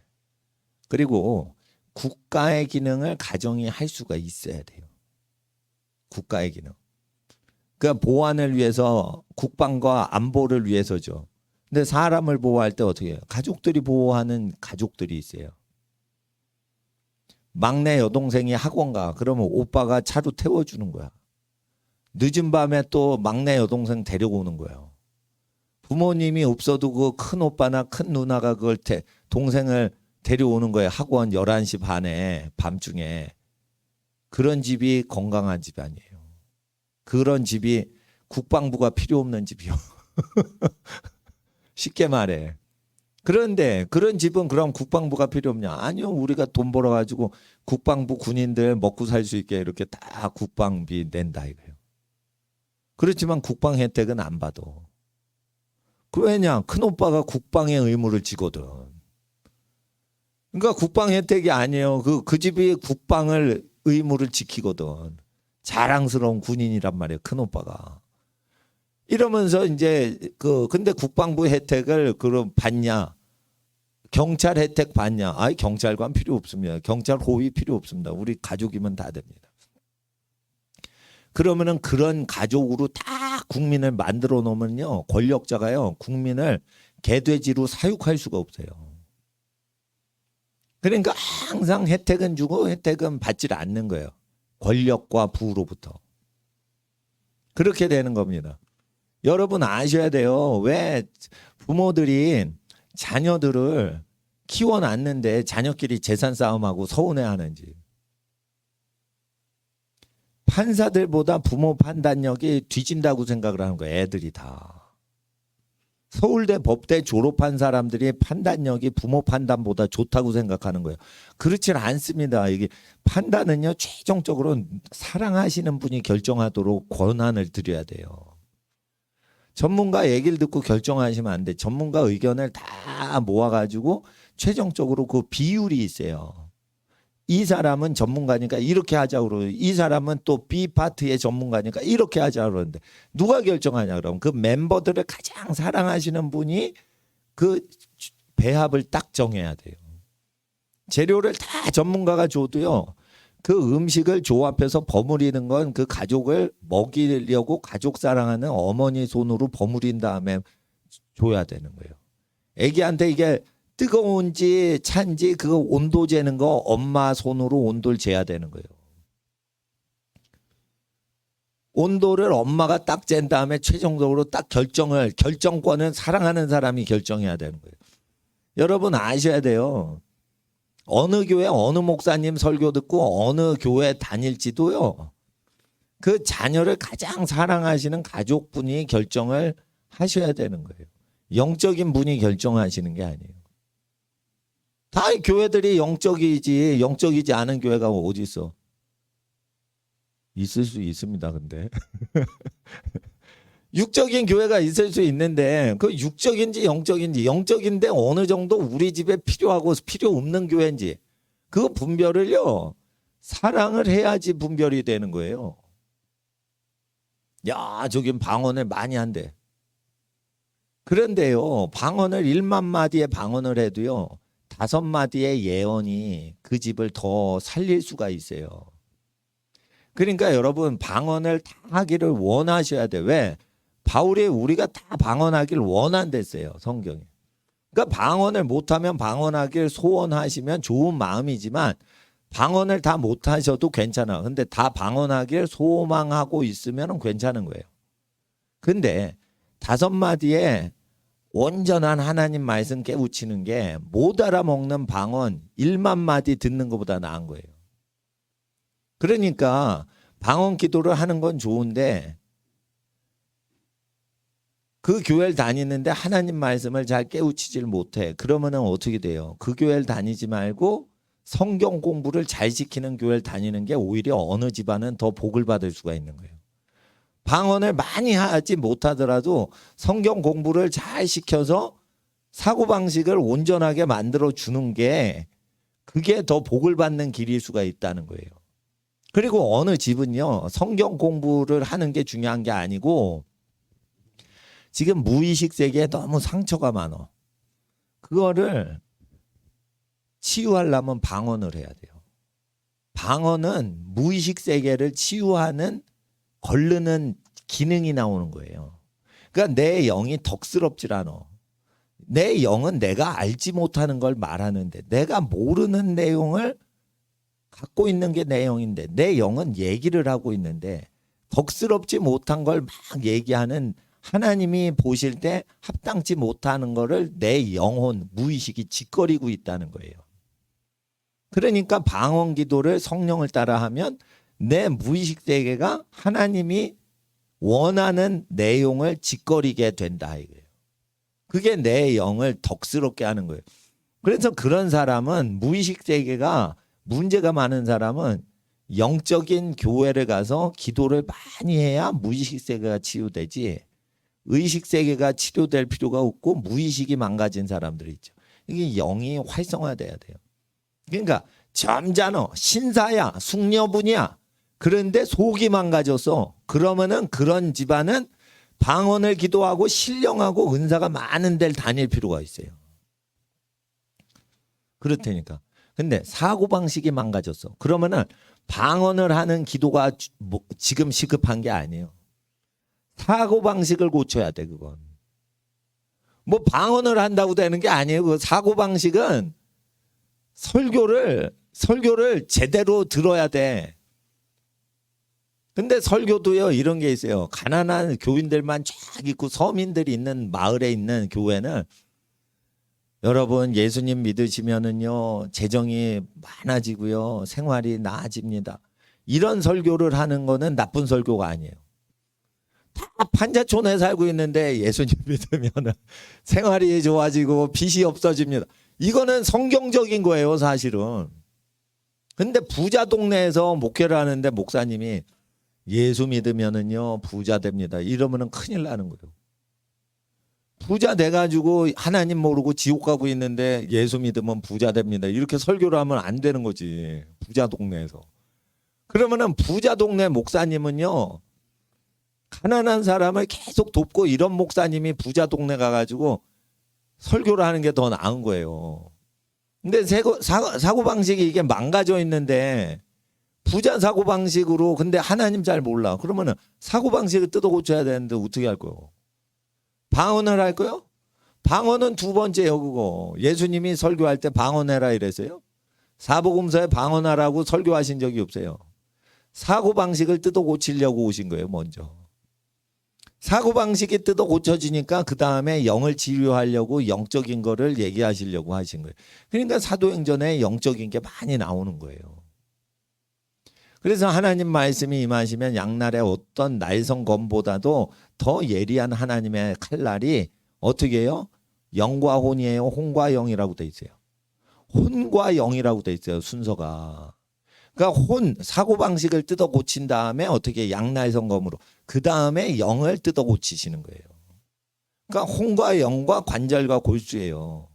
그리고 국가의 기능을 가정이 할 수가 있어야 돼요. 국가의 기능. 그러니까 보안을 위해서, 국방과 안보를 위해서죠. 근데 사람을 보호할 때 어떻게 해요? 가족들이 보호하는 가족들이 있어요. 막내 여동생이 학원 가. 그러면 오빠가 차로 태워주는 거야. 늦은 밤에 또 막내 여동생 데려오는 거예요. 부모님이 없어도 그 큰 오빠나 큰 누나가 그걸 동생을 데려오는 거예요. 학원 11시 반에 밤중에. 그런 집이 건강한 집 아니에요. 그런 집이 국방부가 필요 없는 집이요. 쉽게 말해. 그런데 그런 집은 그럼 국방부가 필요 없냐? 아니요. 우리가 돈 벌어가지고 국방부 군인들 먹고 살 수 있게 이렇게 다 국방비 낸다 이거예요. 그렇지만 국방 혜택은 안 받아. 왜냐? 큰오빠가 국방의 의무를 지거든. 그러니까 국방 혜택이 아니에요. 그 집이 국방을 의무를 지키거든. 자랑스러운 군인이란 말이에요. 큰오빠가. 이러면서 이제 근데 국방부 혜택을 그럼 받냐? 경찰 혜택 받냐? 아이 경찰관 필요 없습니다. 경찰 호위 필요 없습니다. 우리 가족이면 다 됩니다. 그러면은 그런 가족으로 다 국민을 만들어 놓으면요, 권력자가요 국민을 개돼지로 사육할 수가 없어요. 그러니까 항상 혜택은 주고 혜택은 받지 않는 거예요. 권력과 부로부터. 그렇게 되는 겁니다. 여러분 아셔야 돼요. 왜 부모들이 자녀들을 키워놨는데 자녀끼리 재산 싸움하고 서운해하는지. 판사들보다 부모 판단력이 뒤진다고 생각을 하는 거예요. 애들이 다. 서울대 법대 졸업한 사람들이 판단력이 부모 판단보다 좋다고 생각하는 거예요. 그렇지는 않습니다. 이게 판단은요, 최종적으로 사랑하시는 분이 결정하도록 권한을 드려야 돼요. 전문가 얘기를 듣고 결정하시면 안 돼. 전문가 의견을 다 모아가지고 최종적으로 그 비율이 있어요. 이 사람은 전문가니까 이렇게 하자고 그러고 이 사람은 또 B 파트의 전문가니까 이렇게 하자고 그러는데 누가 결정하냐 그러면 그 멤버들을 가장 사랑하시는 분이 그 배합을 딱 정해야 돼요. 재료를 다 전문가가 줘도요. 그 음식을 조합해서 버무리는 건 그 가족을 먹이려고 가족 사랑하는 어머니 손으로 버무린 다음에 줘야 되는 거예요. 애기한테 이게 뜨거운지 찬지 그거 온도 재는 거 엄마 손으로 온도를 재야 되는 거예요. 온도를 엄마가 딱 잰 다음에 최종적으로 딱 결정권은 사랑하는 사람이 결정해야 되는 거예요. 여러분 아셔야 돼요. 어느 교회 어느 목사님 설교 듣고 어느 교회 다닐지도요. 그 자녀를 가장 사랑하시는 가족분이 결정을 하셔야 되는 거예요. 영적인 분이 결정하시는 게 아니에요. 다 교회들이 영적이지 않은 교회가 어디 있어? 있을 수 있습니다. 근데 육적인 교회가 있을 수 있는데 그 육적인지 영적인데 어느 정도 우리 집에 필요하고 필요 없는 교회인지 그 분별을요. 사랑을 해야지 분별이 되는 거예요. 야, 저긴 방언을 많이 한대. 그런데요. 방언을 1만 마디의 방언을 해도요. 5마디의 예언이 그 집을 더 살릴 수가 있어요. 그러니까 여러분 방언을 다 하기를 원하셔야 돼. 왜? 바울이 우리가 다 방언하기를 원한댔어요. 성경에. 그러니까 방언을 못하면 방언하기를 소원하시면 좋은 마음이지만 방언을 다 못하셔도 괜찮아. 근데 다 방언하기를 소망하고 있으면 괜찮은 거예요. 근데 5마디에 온전한 하나님 말씀 깨우치는 게 못 알아먹는 방언 1만 마디 듣는 것보다 나은 거예요. 그러니까 방언 기도를 하는 건 좋은데 그 교회를 다니는데 하나님 말씀을 잘 깨우치질 못해. 그러면은 어떻게 돼요? 그 교회를 다니지 말고 성경 공부를 잘 시키는 교회를 다니는 게 오히려 어느 집안은 더 복을 받을 수가 있는 거예요. 방언을 많이 하지 못하더라도 성경 공부를 잘 시켜서 사고방식을 온전하게 만들어 주는 게 그게 더 복을 받는 길일 수가 있다는 거예요. 그리고 어느 집은요, 성경 공부를 하는 게 중요한 게 아니고 지금 무의식 세계에 너무 상처가 많아. 그거를 치유하려면 방언을 해야 돼요. 방언은 무의식 세계를 치유하는 거르는 기능이 나오는 거예요. 그러니까 내 영이 덕스럽질 않아. 내 영은 내가 알지 못하는 걸 말하는데 내가 모르는 내용을 갖고 있는 게 내 영인데 내 영은 얘기를 하고 있는데 덕스럽지 못한 걸 막 얘기하는 하나님이 보실 때 합당치 못하는 거를 내 영혼, 무의식이 짓거리고 있다는 거예요. 그러니까 방언 기도를 성령을 따라 하면 내 무의식 세계가 하나님이 원하는 내용을 짓거리게 된다 이거예요. 그게 내 영을 덕스럽게 하는 거예요. 그래서 그런 사람은 무의식 세계가 문제가 많은 사람은 영적인 교회를 가서 기도를 많이 해야 무의식 세계가 치유되지 의식 세계가 치료될 필요가 없고 무의식이 망가진 사람들이 있죠. 이게 영이 활성화돼야 돼요. 그러니까 점잖어 신사야 숙녀분이야. 그런데 속이 망가졌어. 그러면은 그런 집안은 방언을 기도하고 신령하고 은사가 많은 데를 다닐 필요가 있어요. 그렇다니까. 근데 사고방식이 망가졌어. 그러면은 방언을 하는 기도가 지금 시급한 게 아니에요. 사고방식을 고쳐야 돼 그건. 뭐 방언을 한다고 되는 게 아니에요. 그 사고방식은 설교를 제대로 들어야 돼. 근데 설교도요 이런 게 있어요. 가난한 교인들만 쫙 있고 서민들이 있는 마을에 있는 교회는 여러분 예수님 믿으시면은요 재정이 많아지고요 생활이 나아집니다. 이런 설교를 하는 거는 나쁜 설교가 아니에요. 다 판자촌에 살고 있는데 예수님 믿으면 생활이 좋아지고 빚이 없어집니다. 이거는 성경적인 거예요 사실은. 근데 부자 동네에서 목회를 하는데 목사님이 예수 믿으면은요 부자 됩니다. 이러면은 큰일 나는 거예요. 부자 돼가지고 하나님 모르고 지옥 가고 있는데 예수 믿으면 부자 됩니다. 이렇게 설교를 하면 안 되는 거지. 부자 동네에서. 그러면은 부자 동네 목사님은요, 가난한 사람을 계속 돕고 이런 목사님이 부자 동네 가가지고 설교를 하는 게 더 나은 거예요. 근데 사고방식이 이게 망가져 있는데 부자 사고방식으로 근데 하나님 잘 몰라. 그러면은 사고방식을 뜯어 고쳐야 되는데 어떻게 할 거요? 방언을 할 거요? 방언은 두 번째요, 그거. 예수님이 설교할 때 방언해라 이랬어요. 사복음서에 방언하라고 설교하신 적이 없어요. 사고방식을 뜯어 고치려고 오신 거예요, 먼저. 사고방식이 뜯어 고쳐지니까 그 다음에 영을 치유하려고 영적인 거를 얘기하시려고 하신 거예요. 그러니까 사도행전에 영적인 게 많이 나오는 거예요. 그래서 하나님 말씀이 임하시면 양날의 어떤 날성검보다도 더 예리한 하나님의 칼날이 어떻게 해요? 영과 혼이에요. 혼과 영이라고 돼 있어요. 혼과 영이라고 돼 있어요. 순서가. 그러니까 사고방식을 뜯어 고친 다음에 어떻게 양날성검으로 그 다음에 영을 뜯어 고치시는 거예요. 그러니까 혼과 영과 관절과 골수예요.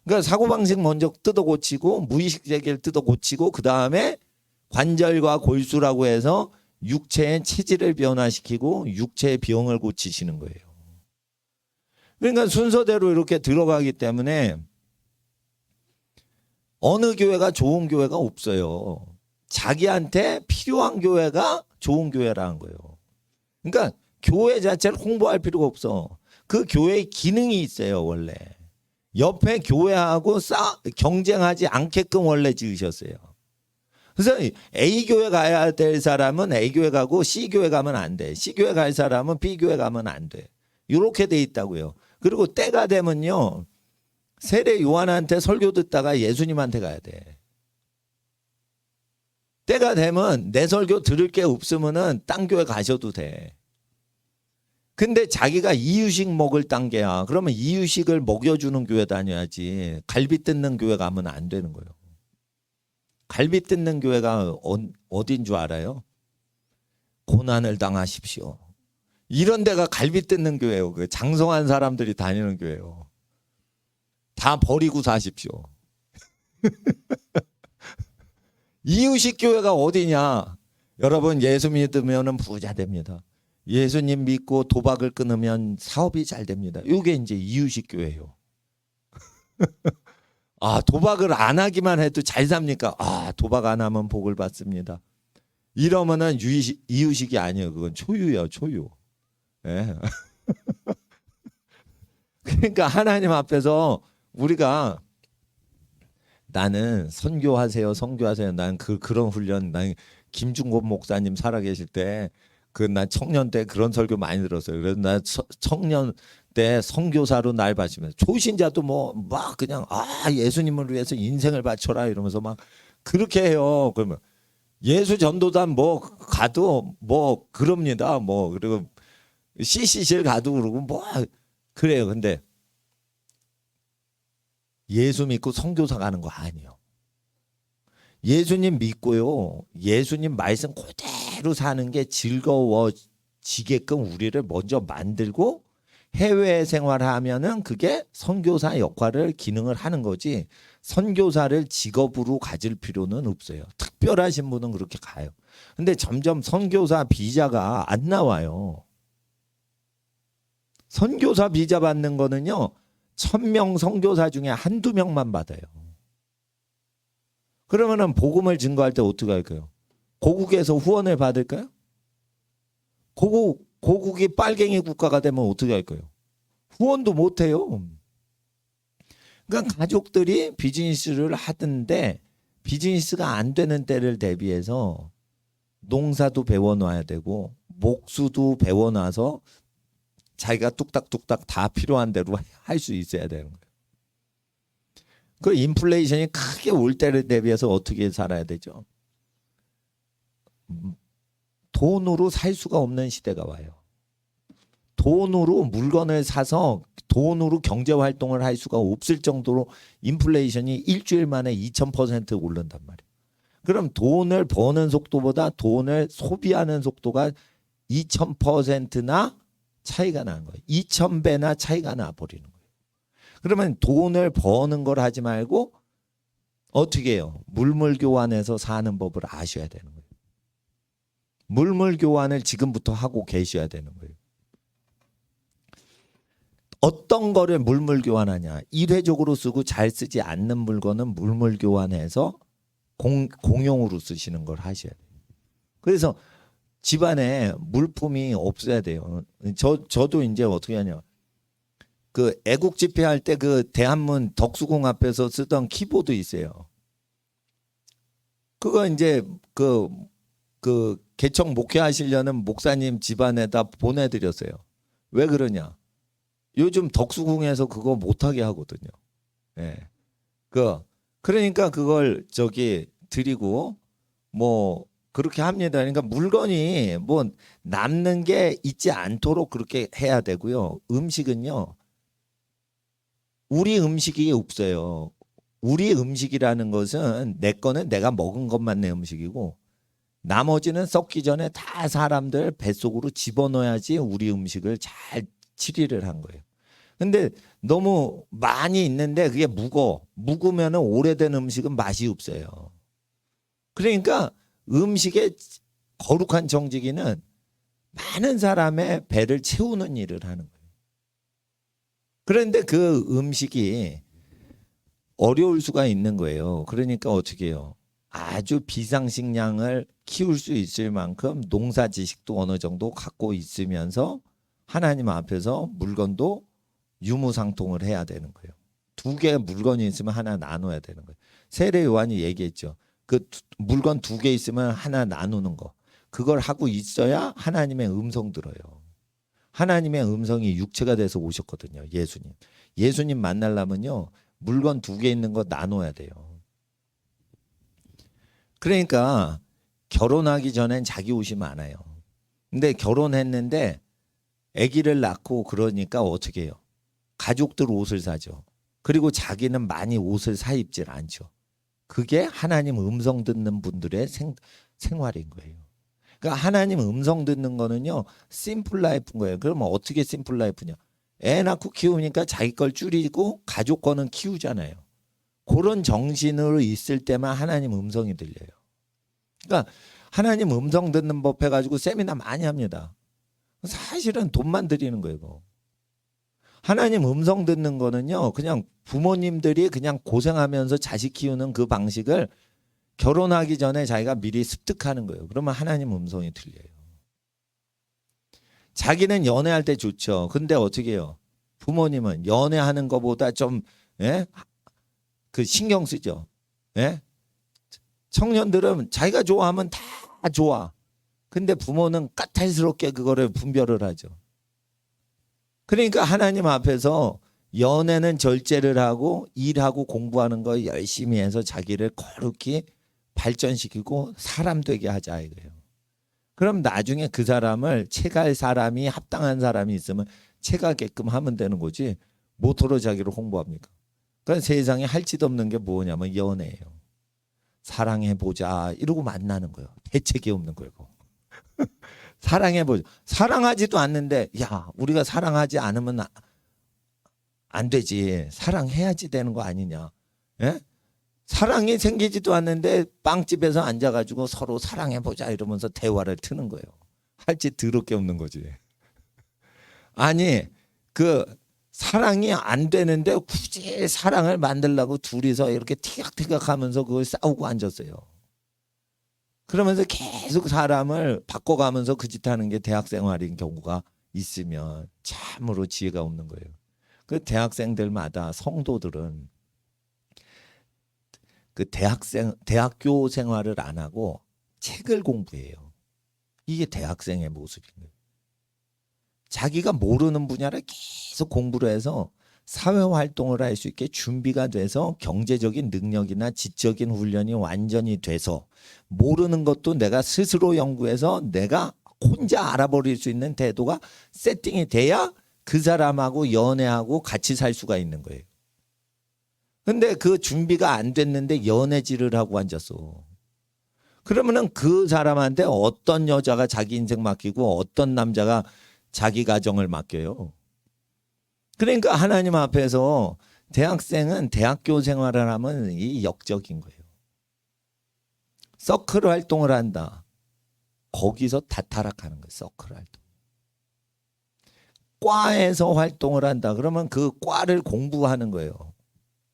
그러니까 사고방식 먼저 뜯어 고치고 무의식 세계를 뜯어 고치고 그 다음에 관절과 골수라고 해서 육체의 체질을 변화시키고 육체의 병을 고치시는 거예요. 그러니까 순서대로 이렇게 들어가기 때문에 어느 교회가 좋은 교회가 없어요. 자기한테 필요한 교회가 좋은 교회라는 거예요. 그러니까 교회 자체를 홍보할 필요가 없어. 그 교회의 기능이 있어요, 원래. 옆에 교회하고 경쟁하지 않게끔 원래 지으셨어요. 그래서 A교회 가야 될 사람은 A교회 가고 C교회 가면 안 돼. C교회 갈 사람은 B교회 가면 안 돼. 이렇게 돼 있다고요. 그리고 때가 되면요. 세례 요한한테 설교 듣다가 예수님한테 가야 돼. 때가 되면 내 설교 들을 게 없으면은 딴 교회 가셔도 돼. 근데 자기가 이유식 먹을 단계야. 그러면 이유식을 먹여주는 교회 다녀야지. 갈비 뜯는 교회 가면 안 되는 거예요. 갈비 뜯는 교회가 어딘 줄 알아요? 고난을 당하십시오. 이런 데가 갈비 뜯는 교회예요. 그 장성한 사람들이 다니는 교회예요. 다 버리고 사십시오. 이유식 교회가 어디냐? 여러분 예수 믿으면 부자 됩니다. 예수님 믿고 도박을 끊으면 사업이 잘 됩니다. 이게 이제 이유식 교회예요. 아, 도박을 안 하기만 해도 잘 삽니까? 아, 도박 안 하면 복을 받습니다. 이러면은 이유식이 아니에요. 그건 초유예요, 초유. 예. 그러니까 하나님 앞에서 우리가 나는 선교하세요, 선교하세요. 난 그런 훈련, 난 김중곤 목사님 살아계실 때 나 청년 때 그런 설교 많이 들었어요. 그래서 나 청년 때 선교사로 날 바치면서 초신자도 뭐 막 그냥 예수님을 위해서 인생을 바쳐라 이러면서 막 그렇게 해요. 그러면 예수 전도단 뭐 가도 뭐 그럽니다. 뭐 그리고 CCC를 가도 그러고 뭐 그래요. 근데 예수 믿고 선교사 가는 거 아니에요. 예수님 믿고요. 예수님 말씀 그대로 사는 게 즐거워지게끔 우리를 먼저 만들고 해외 생활하면은 그게 선교사 역할을 기능을 하는 거지. 선교사를 직업으로 가질 필요는 없어요. 특별하신 분은 그렇게 가요. 근데 점점 선교사 비자가 안 나와요. 선교사 비자 받는 거는요. 1000명 선교사 중에 한두 명만 받아요. 그러면은 복음을 증거할 때 어떻게 할까요? 고국에서 후원을 받을까요? 고국이 빨갱이 국가가 되면 어떻게 할까요? 후원도 못 해요. 그러니까 가족들이 비즈니스를 하던데 비즈니스가 안 되는 때를 대비해서 농사도 배워놔야 되고 목수도 배워놔서 자기가 뚝딱뚝딱 다 필요한 대로 할 수 있어야 되는 거예요. 그 인플레이션이 크게 올 때를 대비해서 어떻게 살아야 되죠? 돈으로 살 수가 없는 시대가 와요. 돈으로 물건을 사서 돈으로 경제활동을 할 수가 없을 정도로 인플레이션이 일주일 만에 2000% 오른단 말이에요. 그럼 돈을 버는 속도보다 돈을 소비하는 속도가 2000%나 차이가 나는 거예요. 2000배나 차이가 나버리는 거예요. 그러면 돈을 버는 걸 하지 말고 어떻게 해요? 물물 교환해서 사는 법을 아셔야 되는 거예요. 물물 교환을 지금부터 하고 계셔야 되는 거예요. 어떤 거를 물물 교환하냐? 일회적으로 쓰고 잘 쓰지 않는 물건은 물물 교환해서 공용으로 쓰시는 걸 하셔야 돼요. 그래서 집안에 물품이 없어야 돼요. 저도 이제 어떻게 하냐? 그 애국 집회할 때 그 대한문 덕수궁 앞에서 쓰던 키보드 있어요. 그거 이제 그 개척 목회하시려는 목사님 집안에다 보내드렸어요. 왜 그러냐? 요즘 덕수궁에서 그거 못하게 하거든요. 예. 그러니까 그걸 드리고 뭐 그렇게 합니다. 그러니까 물건이 뭐 남는 게 있지 않도록 그렇게 해야 되고요. 음식은요. 우리 음식이 없어요. 우리 음식이라는 것은 내 거는 내가 먹은 것만 내 음식이고 나머지는 썩기 전에 다 사람들 뱃속으로 집어넣어야지 우리 음식을 잘 치리를 한 거예요. 근데 너무 많이 있는데 그게 묵으면은 오래된 음식은 맛이 없어요. 그러니까 음식의 거룩한 정직이는 많은 사람의 배를 채우는 일을 하는 거예요. 그런데 그 음식이 어려울 수가 있는 거예요. 그러니까 어떻게 해요? 아주 비상식량을 키울 수 있을 만큼 농사 지식도 어느 정도 갖고 있으면서 하나님 앞에서 물건도 유무상통을 해야 되는 거예요. 두 개의 물건이 있으면 하나 나눠야 되는 거예요. 세례 요한이 얘기했죠. 그 물건 두 개 있으면 하나 나누는 거. 그걸 하고 있어야 하나님의 음성 들어요. 하나님의 음성이 육체가 돼서 오셨거든요. 예수님. 예수님 만나려면요. 물건 두 개 있는 거 나눠야 돼요. 그러니까 결혼하기 전엔 자기 옷이 많아요. 근데 결혼했는데 아기를 낳고 그러니까 어떻게 해요? 가족들 옷을 사죠. 그리고 자기는 많이 옷을 사 입질 않죠. 그게 하나님 음성 듣는 분들의 생활인 거예요. 그러니까 하나님 음성 듣는 거는요. 심플 라이프인 거예요. 그러면 어떻게 심플 라이프냐? 애 낳고 키우니까 자기 걸 줄이고 가족 거는 키우잖아요. 그런 정신으로 있을 때만 하나님 음성이 들려요. 그러니까 하나님 음성 듣는 법 해가지고 세미나 많이 합니다. 사실은 돈만 들이는 거예요. 하나님 음성 듣는 거는요. 그냥 부모님들이 그냥 고생하면서 자식 키우는 그 방식을 결혼하기 전에 자기가 미리 습득하는 거예요. 그러면 하나님 음성이 들려요. 자기는 연애할 때 좋죠. 근데 어떻게 해요? 부모님은 연애하는 것보다 좀 그 신경 쓰죠. 예? 청년들은 자기가 좋아하면 다 좋아. 근데 부모는 까탈스럽게 그거를 분별을 하죠. 그러니까 하나님 앞에서 연애는 절제를 하고 일하고 공부하는 거 열심히 해서 자기를 거룩히 발전시키고 사람 되게 하자 이거예요. 그럼 나중에 그 사람을 채갈 사람이 합당한 사람이 있으면 채가게끔 하면 되는 거지. 모토로 자기를 홍보합니까? 그러니까 세상에 할 짓 없는 게 뭐냐면 연애예요. 사랑해보자 이러고 만나는 거예요. 대책이 없는 거예요. 사랑해보자. 사랑하지도 않는데 야 우리가 사랑하지 않으면 안 되지. 사랑해야지 되는 거 아니냐. 예? 사랑이 생기지도 않는데 빵집에서 앉아가지고 서로 사랑해보자 이러면서 대화를 트는 거예요. 할 짓 더럽게 없는 거지. 아니 그 사랑이 안 되는데 굳이 사랑을 만들려고 둘이서 이렇게 티격태격하면서 그걸 싸우고 앉았어요. 그러면서 계속 사람을 바꿔가면서 그 짓 하는 게 대학생활인 경우가 있으면 참으로 지혜가 없는 거예요. 그 대학생들마다 성도들은 그 대학교 생활을 안 하고 책을 공부해요. 이게 대학생의 모습인 거예요. 자기가 모르는 분야를 계속 공부를 해서 사회활동을 할 수 있게 준비가 돼서 경제적인 능력이나 지적인 훈련이 완전히 돼서 모르는 것도 내가 스스로 연구해서 내가 혼자 알아버릴 수 있는 태도가 세팅이 돼야 그 사람하고 연애하고 같이 살 수가 있는 거예요. 근데 그 준비가 안 됐는데 연애질을 하고 앉았어. 그러면은 그 사람한테 어떤 여자가 자기 인생 맡기고 어떤 남자가 자기 가정을 맡겨요. 그러니까 하나님 앞에서 대학생은 대학교 생활을 하면 이 역적인 거예요. 서클 활동을 한다. 거기서 다 타락하는 거예요. 서클 활동. 과에서 활동을 한다. 그러면 그 과를 공부하는 거예요.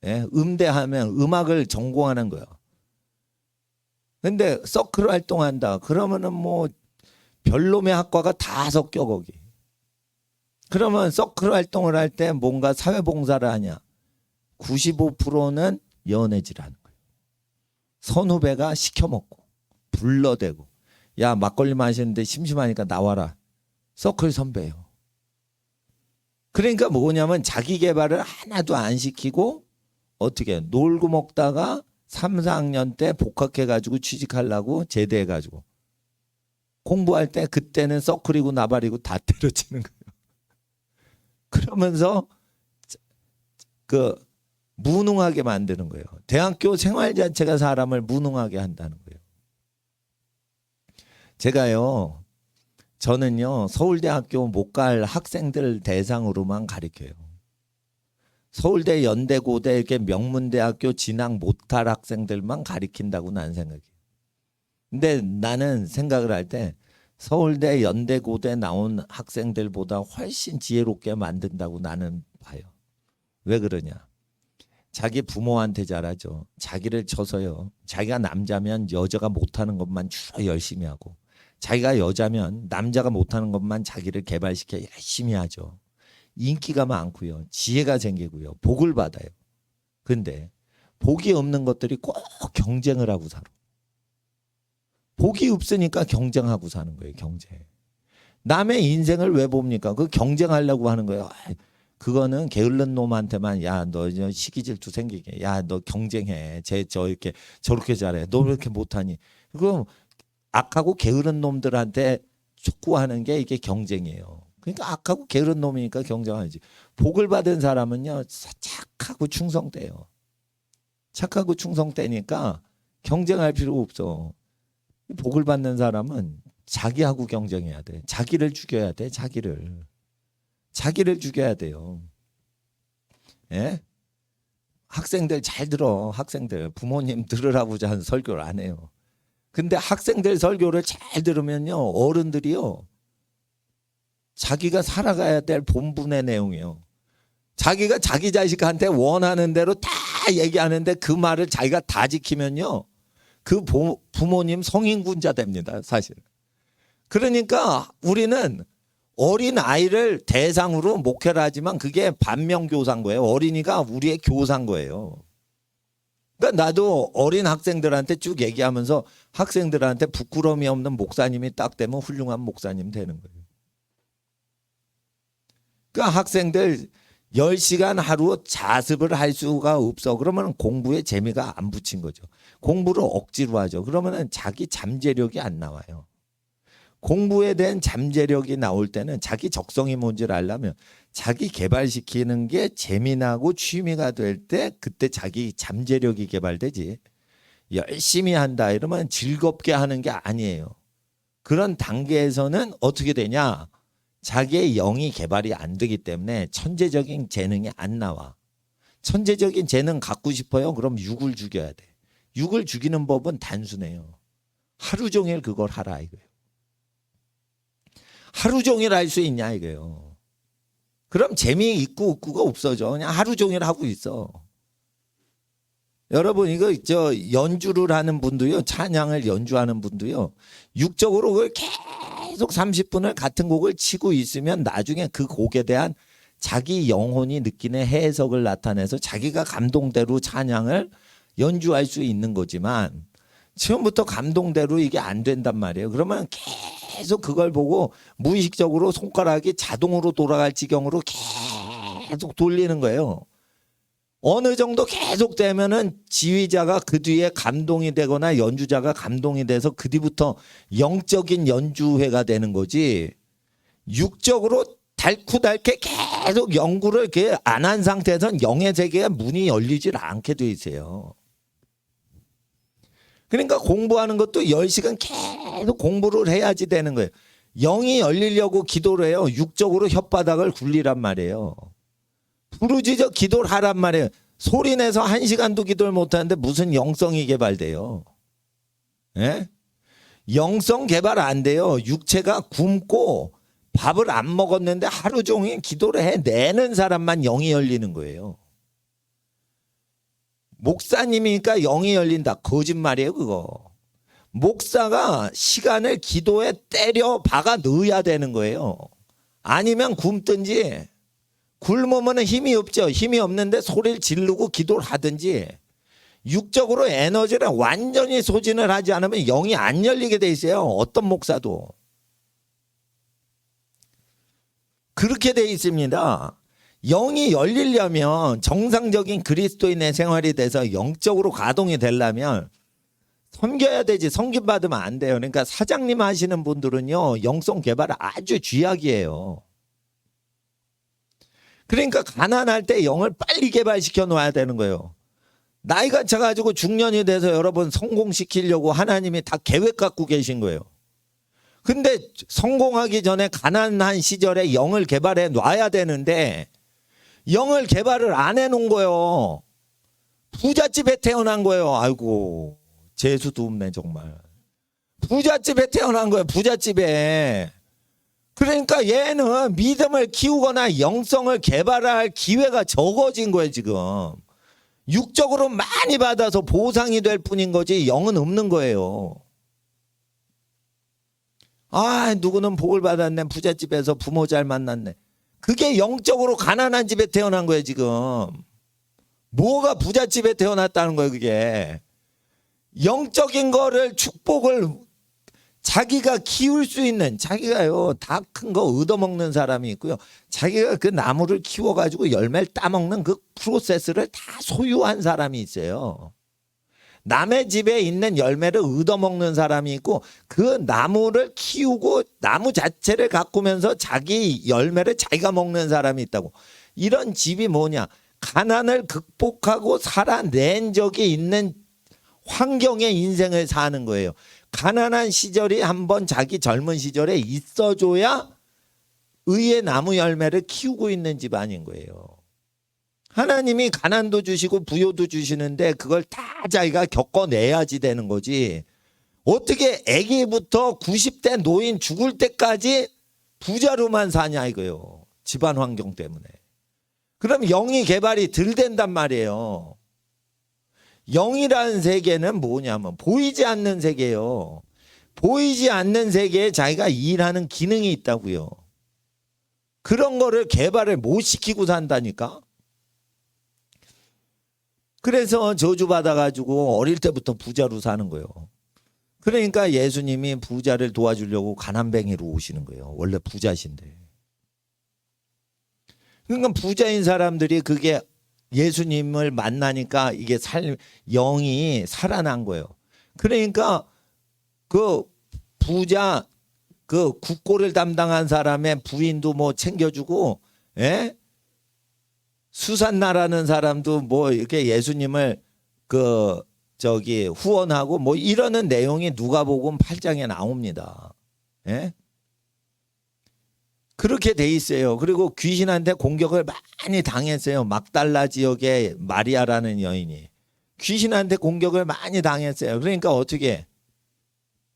예? 음대하면 음악을 전공하는 거예요. 근데 서클 활동한다. 그러면은 뭐 별놈의 학과가 다 섞여 거기. 그러면 서클 활동을 할 때 뭔가 사회봉사를 하냐. 95%는 연애질하는 거예요. 선후배가 시켜먹고 불러대고 야 막걸리 마시는데 심심하니까 나와라. 서클 선배예요. 그러니까 뭐냐면 자기 개발을 하나도 안 시키고 어떻게 놀고 먹다가 3, 4학년 때 복학해가지고 취직하려고 제대해가지고 공부할 때 그때는 서클이고 나발이고 다 때려치는 거예요. 그러면서 그 무능하게 만드는 거예요. 대학교 생활 자체가 사람을 무능하게 한다는 거예요. 저는요 서울대학교 못 갈 학생들 대상으로만 가르쳐요. 서울대, 연대, 고대 이렇게 명문대학교 진학 못할 학생들만 가르친다고 나는 생각해요. 근데 나는 생각을 할 때 서울대, 연대, 고대 나온 학생들보다 훨씬 지혜롭게 만든다고 나는 봐요. 왜 그러냐? 자기 부모한테 잘하죠. 자기를 쳐서요. 자기가 남자면 여자가 못하는 것만 주로 열심히 하고 자기가 여자면 남자가 못하는 것만 자기를 개발시켜 열심히 하죠. 인기가 많고요. 지혜가 생기고요. 복을 받아요. 근데 복이 없는 것들이 꼭 경쟁을 하고 살아. 복이 없으니까 경쟁하고 사는 거예요. 경쟁. 남의 인생을 왜 봅니까? 그 경쟁하려고 하는 거예요. 그거는 게으른 놈한테만 야 너 시기 질투 생기게 야 너 경쟁해 저 이렇게 저렇게 잘해 너 왜 이렇게 못하니 그거 악하고 게으른 놈들한테 촉구하는 게 이게 경쟁이에요. 그러니까 악하고 게으른 놈이니까 경쟁하지. 복을 받은 사람은요 착하고 충성돼요. 착하고 충성되니까 경쟁할 필요가 없어. 복을 받는 사람은 자기하고 경쟁해야 돼. 자기를 죽여야 돼. 자기를 죽여야 돼요. 예? 학생들 잘 들어. 학생들 부모님 들으라고 한 설교를 안 해요. 근데 학생들 설교를 잘 들으면요 어른들이요 자기가 살아가야 될 본분의 내용이에요. 자기가 자기 자식한테 원하는 대로 다 얘기하는데 그 말을 자기가 다 지키면요 그 부모님 성인군자 됩니다. 사실. 그러니까 우리는 어린 아이를 대상으로 목회를 하지만 그게 반면교사인 거예요. 어린이가 우리의 교사인 거예요. 그러니까 나도 어린 학생들한테 쭉 얘기하면서 학생들한테 부끄러움이 없는 목사님이 딱 되면 훌륭한 목사님 되는 거예요. 그러니까 학생들 10시간 하루 자습을 할 수가 없어. 그러면 공부에 재미가 안 붙인 거죠. 공부를 억지로 하죠. 그러면 자기 잠재력이 안 나와요. 공부에 대한 잠재력이 나올 때는 자기 적성이 뭔지를 알려면 자기 개발시키는 게 재미나고 취미가 될 때 그때 자기 잠재력이 개발되지. 열심히 한다 이러면 즐겁게 하는 게 아니에요. 그런 단계에서는 어떻게 되냐? 자기의 영이 개발이 안 되기 때문에 천재적인 재능이 안 나와. 천재적인 재능 갖고 싶어요? 그럼 육을 죽여야 돼. 육을 죽이는 법은 단순해요. 하루 종일 그걸 하라 이거예요. 하루 종일 할 수 있냐 이거예요. 그럼 재미있고 없고가 없어져. 그냥 하루 종일 하고 있어. 여러분 이거 연주를 하는 분도요. 찬양을 연주하는 분도요. 육적으로 그걸 계속 30분을 같은 곡을 치고 있으면 나중에 그 곡에 대한 자기 영혼이 느끼는 해석을 나타내서 자기가 감동대로 찬양을 연주할 수 있는 거지만 처음부터 감동대로 이게 안 된단 말이에요. 그러면 계속 그걸 보고 무의식적으로 손가락이 자동으로 돌아갈 지경으로 계속 돌리는 거예요. 어느 정도 계속 되면은 지휘자가 그 뒤에 감동이 되거나 연주자가 감동이 돼서 그 뒤부터 영적인 연주회가 되는 거지. 육적으로 달쿠달게 계속 연구를 이렇게 안 한 상태에서는 영의 세계에 문이 열리질 않게 돼 있어요. 그러니까 공부하는 것도 10시간 계속 공부를 해야지 되는 거예요. 영이 열리려고 기도를 해요. 육적으로 혓바닥을 굴리란 말이에요. 부르짖어 기도를 하란 말이에요. 소리내서 1시간도 기도를 못하는데 무슨 영성이 개발돼요. 예? 영성 개발 안 돼요. 육체가 굶고 밥을 안 먹었는데 하루 종일 기도를 해내는 사람만 영이 열리는 거예요. 목사님이니까 영이 열린다. 거짓말이에요, 그거. 목사가 시간을 기도에 때려 박아 넣어야 되는 거예요. 아니면 굶든지, 굶으면 힘이 없죠. 힘이 없는데 소리를 지르고 기도를 하든지, 육적으로 에너지를 완전히 소진을 하지 않으면 영이 안 열리게 돼 있어요. 어떤 목사도. 그렇게 돼 있습니다. 영이 열리려면 정상적인 그리스도인의 생활이 돼서 영적으로 가동이 되려면 섬겨야 되지, 섬김 받으면 안 돼요. 그러니까 사장님 하시는 분들은요, 영성 개발을 아주 쥐약이에요. 그러니까 가난할 때 영을 빨리 개발시켜 놓아야 되는 거예요. 나이가 차가지고 중년이 돼서 여러분 성공시키려고 하나님이 다 계획 갖고 계신 거예요. 근데 성공하기 전에 가난한 시절에 영을 개발해 놔야 되는데 영을 개발을 안 해놓은 거예요. 부잣집에 태어난 거예요. 아이고, 재수도 없네 정말. 부잣집에 태어난 거예요. 부잣집에. 그러니까 얘는 믿음을 키우거나 영성을 개발할 기회가 적어진 거예요 지금. 육적으로 많이 받아서 보상이 될 뿐인 거지 영은 없는 거예요. 아, 누구는 복을 받았네. 부잣집에서 부모 잘 만났네. 그게 영적으로 가난한 집에 태어난 거예요 지금. 뭐가 부잣집에 태어났다는 거예요 그게. 영적인 거를, 축복을 자기가 키울 수 있는, 자기가요 다 큰 거 얻어먹는 사람이 있고요, 자기가 그 나무를 키워가지고 열매를 따먹는 그 프로세스를 다 소유한 사람이 있어요. 남의 집에 있는 열매를 얻어먹는 사람이 있고, 그 나무를 키우고 나무 자체를 가꾸면서 자기 열매를 자기가 먹는 사람이 있다고. 이런 집이 뭐냐, 가난을 극복하고 살아낸 적이 있는 환경의 인생을 사는 거예요. 가난한 시절이 한번 자기 젊은 시절에 있어줘야 의의 나무 열매를 키우고 있는 집안인 거예요. 하나님이 가난도 주시고 부요도 주시는데 그걸 다 자기가 겪어내야지 되는 거지. 어떻게 아기부터 90대 노인 죽을 때까지 부자로만 사냐 이거요. 집안 환경 때문에. 그럼 영이 개발이 덜 된단 말이에요. 영이라는 세계는 뭐냐면 보이지 않는 세계예요. 보이지 않는 세계에 자기가 일하는 기능이 있다고요. 그런 거를 개발을 못 시키고 산다니까. 그래서 저주받아가지고 어릴 때부터 부자로 사는 거예요. 그러니까 예수님이 부자를 도와주려고 가난뱅이로 오시는 거예요. 원래 부자신데. 그러니까 부자인 사람들이 그게 예수님을 만나니까 이게 영이 살아난 거예요. 그러니까 그 부자, 그 국고를 담당한 사람의 부인도 뭐 챙겨주고, 예? 수산나라는 사람도 뭐 이렇게 예수님을 후원하고 뭐 이러는 내용이 누가복음 8장에 나옵니다. 예? 그렇게 돼 있어요. 그리고 귀신한테 공격을 많이 당했어요. 막달라 지역의 마리아라는 여인이 귀신한테 공격을 많이 당했어요. 그러니까 어떻게